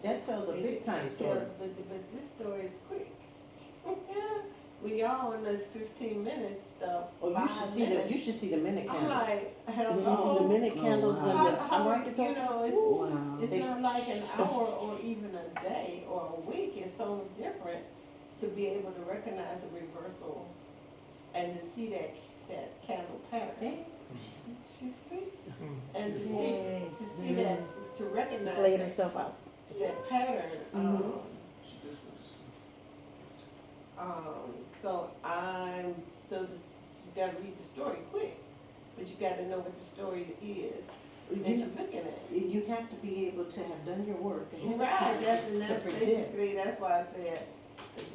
That tells a big time story. But this story is quick. We all in this 15 minute stuff. Oh, you 5 should see minutes. You should see the minute I'm candles. like, hell The no. minute candles when the How, market's you open. know, Wow. it's not like an hour or even a day or a week. It's so different to be able to recognize a reversal and to see that candle pattern. She's sweet. And to see that, to recognize Played herself out. that pattern. So you gotta read the story quick, but you gotta know what the story is that you're looking at. You have to be able to have done your work ahead of Right, time that's to predict. basically, that's why I said,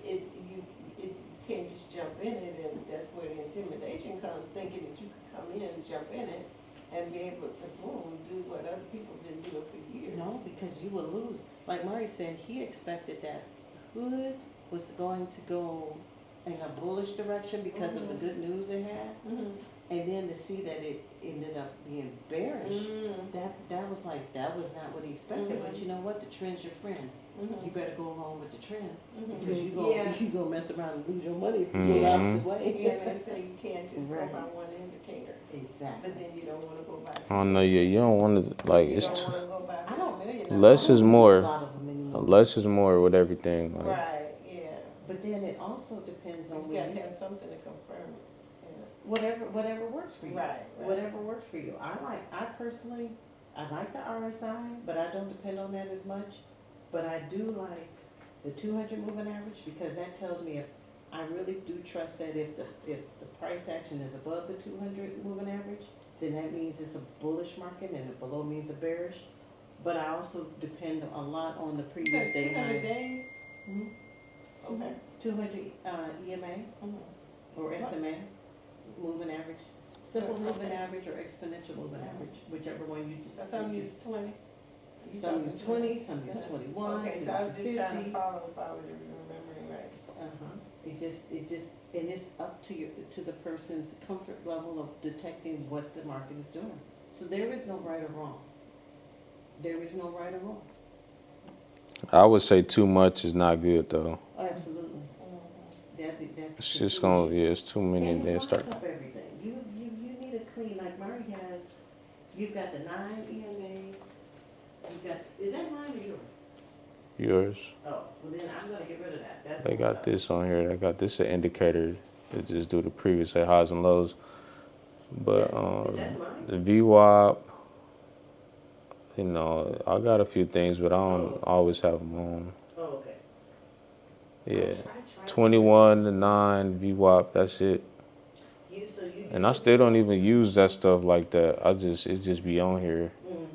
you can't just jump in it, and that's where the intimidation comes, thinking that you could come in and jump in it and be able to, boom, do what other people have been doing for years. No, because you will lose. Like Murray said, he expected that Hood was going to go in a bullish direction because of the good news it had, Mhm. and then to see that it ended up being bearish. Mhm. That was not what he expected. But you know what? The trend's your friend. Mhm. You better go along with the trend Mhm. because Yeah. you gonna mess around and lose your money if you go the opposite Yeah, way. they say you can't just go Right. by one indicator, Exactly. but then you don't wanna go by. I don't know. Yeah, you don't want to like You it's don't wanna go by I don't- 50 million. less is I don't use more. a lot of them anymore. Less is more with everything. Like, Right, yeah. But then it also depends on You when gotta have something to confirm it. whatever works for you. Right, right. Whatever works for you. I personally, I like the RSI, but I don't depend on that as much. But I do like the 200 moving average because that tells me if I really do trust that if the price action is above the 200 moving average, then that means it's a bullish market, and if below means a bearish. But I also depend a lot on the previous day 200 high. days? Mhm. Okay. 200 EMA Mhm. or SMA, moving average, simple Okay. moving average or exponential moving average, whichever one you just. Some use 20. You Some talking use 20, some use Okay. 21, Okay, so some I use was just trying to 50. follow if I was remembering right. It just, and it's up to the person's comfort level of detecting what the market is doing. So there is no right or wrong. There is no right or wrong. I would say too much is not good though. Oh, absolutely. That It's just gonna it's too many and and then it start. locks up everything. You need a clean, like Murray has, you've got the 9 EMA, you've got, is that mine or yours? Yours. Oh, well then I'm gonna get rid of that. That's They old got stuff. this on here. They got this an indicator that just do the previous say highs and lows. But That's mine. the VWAP, you know, I got a few things, but I don't always have them on. Oh, okay. Yeah, I tried. 21 to 9 VWAP. That's it. So you And I still don't even use that stuff like that. It just be on here.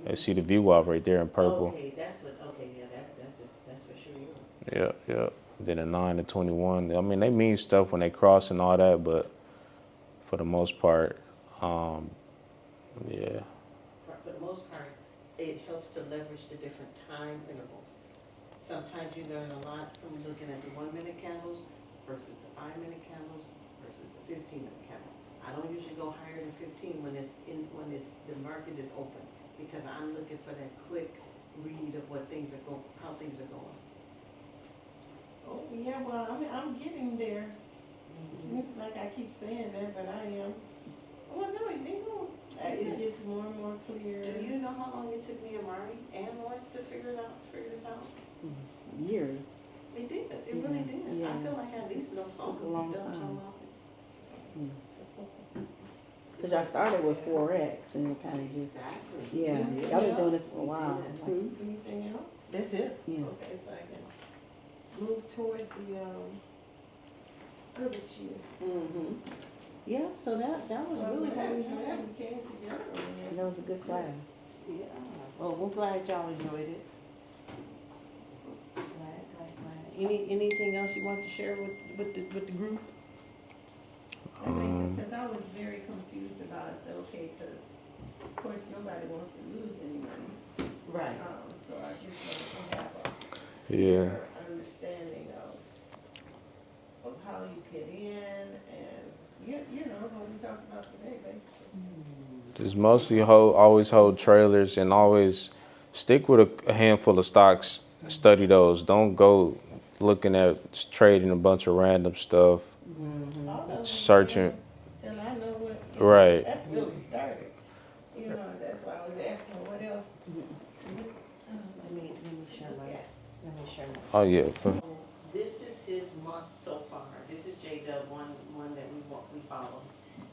I see the VWAP right there in purple. Okay, yeah, that's for sure yours. Yeah. Then a 9 to 21. I mean, they mean stuff when they cross and all that, but for the most part, yeah. For the most part, it helps to leverage the different time intervals. Sometimes you learn a lot from looking at the 1-minute candles versus the 5-minute candles versus the 15-minute candles. I don't usually go higher than 15 when the market is open, because I'm looking for that quick read of how things are going. Oh, yeah, well, I'm getting there. Seems like I keep saying that, but I am. Well, no, you know. It gets more and more clear. Do you know how long it took me and Mari and Lawrence to figure this out? Years. It did. It really did. I Yeah. feel like I at least know something. Took a long You know what I'm time. talking about? Cause I started with 4X and it kinda just, Exactly. yeah, We did. y'all been doing this for a We while. did. Like, Anything else? That's it. yeah. Okay, so I can move toward the, other cheer. Mm-hmm. Yeah, so that was really what we had. We came together on this. That was a good class. Yeah. Well, we're glad y'all enjoyed it. Glad. Anything else you want to share with the group? Because I was very confused about it, so, okay, because of course nobody wants to lose any money. Right. So I just want to have a Yeah. clear understanding of how you get in and, you know, what we talked about today, basically. Just mostly always hold trailers and always stick with a handful of stocks. Study those. Don't go looking at trading a bunch of random stuff. All of them Searching. Till I know what. Right. That really started. You know, that's why I was asking what else. Let me share my. Oh yeah. This is his month so far. This is J-Dub, one that we follow.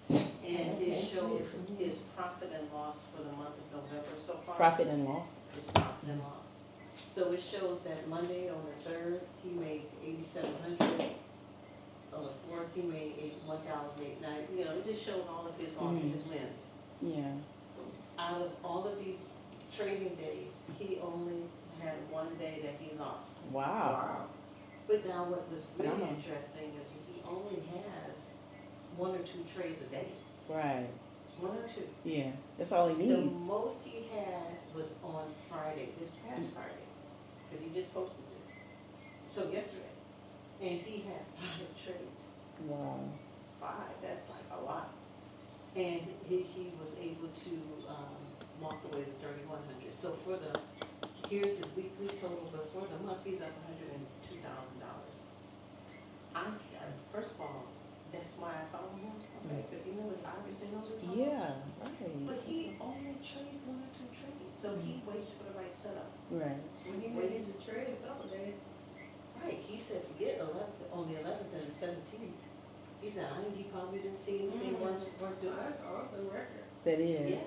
And it shows his profit and loss for the month of November so far. Profit and loss. His profit and loss. So it shows that Monday on the 3rd, he made $8,700. On the 4th, he made $1,890. You know, it just shows all of his wins. Yeah. Out of all of these trading days, he only had one day that he lost. Wow. But now what was really Phenomenal. interesting is he only has 1 or 2 trades a day. Right. 1 or 2. Yeah. That's all he The needs. most he had was on Friday, this past Friday, because he just posted this. So yesterday. And he had 5 trades. Wow. 5, that's like a lot. And he was able to walk away with $3,100. So here's his weekly total, but for the month, he's up $102,000. First of all, that's why I follow him, okay, because he obviously knows what he's talking about. Yeah. Right. But he only trades 1 or 2 trades, so he waits for the right setup. Right. When he made his trade a couple days. Right, he said forget on the 11th and the 17th. He said he probably didn't see anything worth doing. That's an awesome record. That is. Yeah,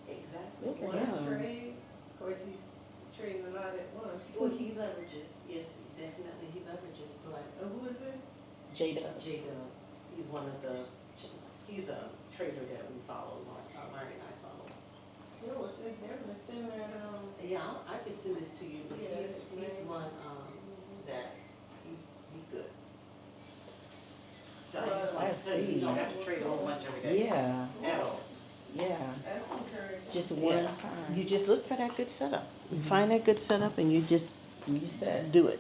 exactly. Yes, One yeah. trade, of course, he's trading a lot at once. Well, he leverages. Yes, definitely he leverages. But Who is this? Jada. J-Dub, he's a trader that we follow. Larry and I follow. No, it's like they're gonna send that, Yeah, I can send this to you, but Yeah, he's one that he's good. So I just want I to say you see. don't have to trade a whole bunch every day. Yeah. At all. Yeah. that's encouraging. Just Yeah. one time. You just look for that good setup. You find that good setup and you just You said. do it.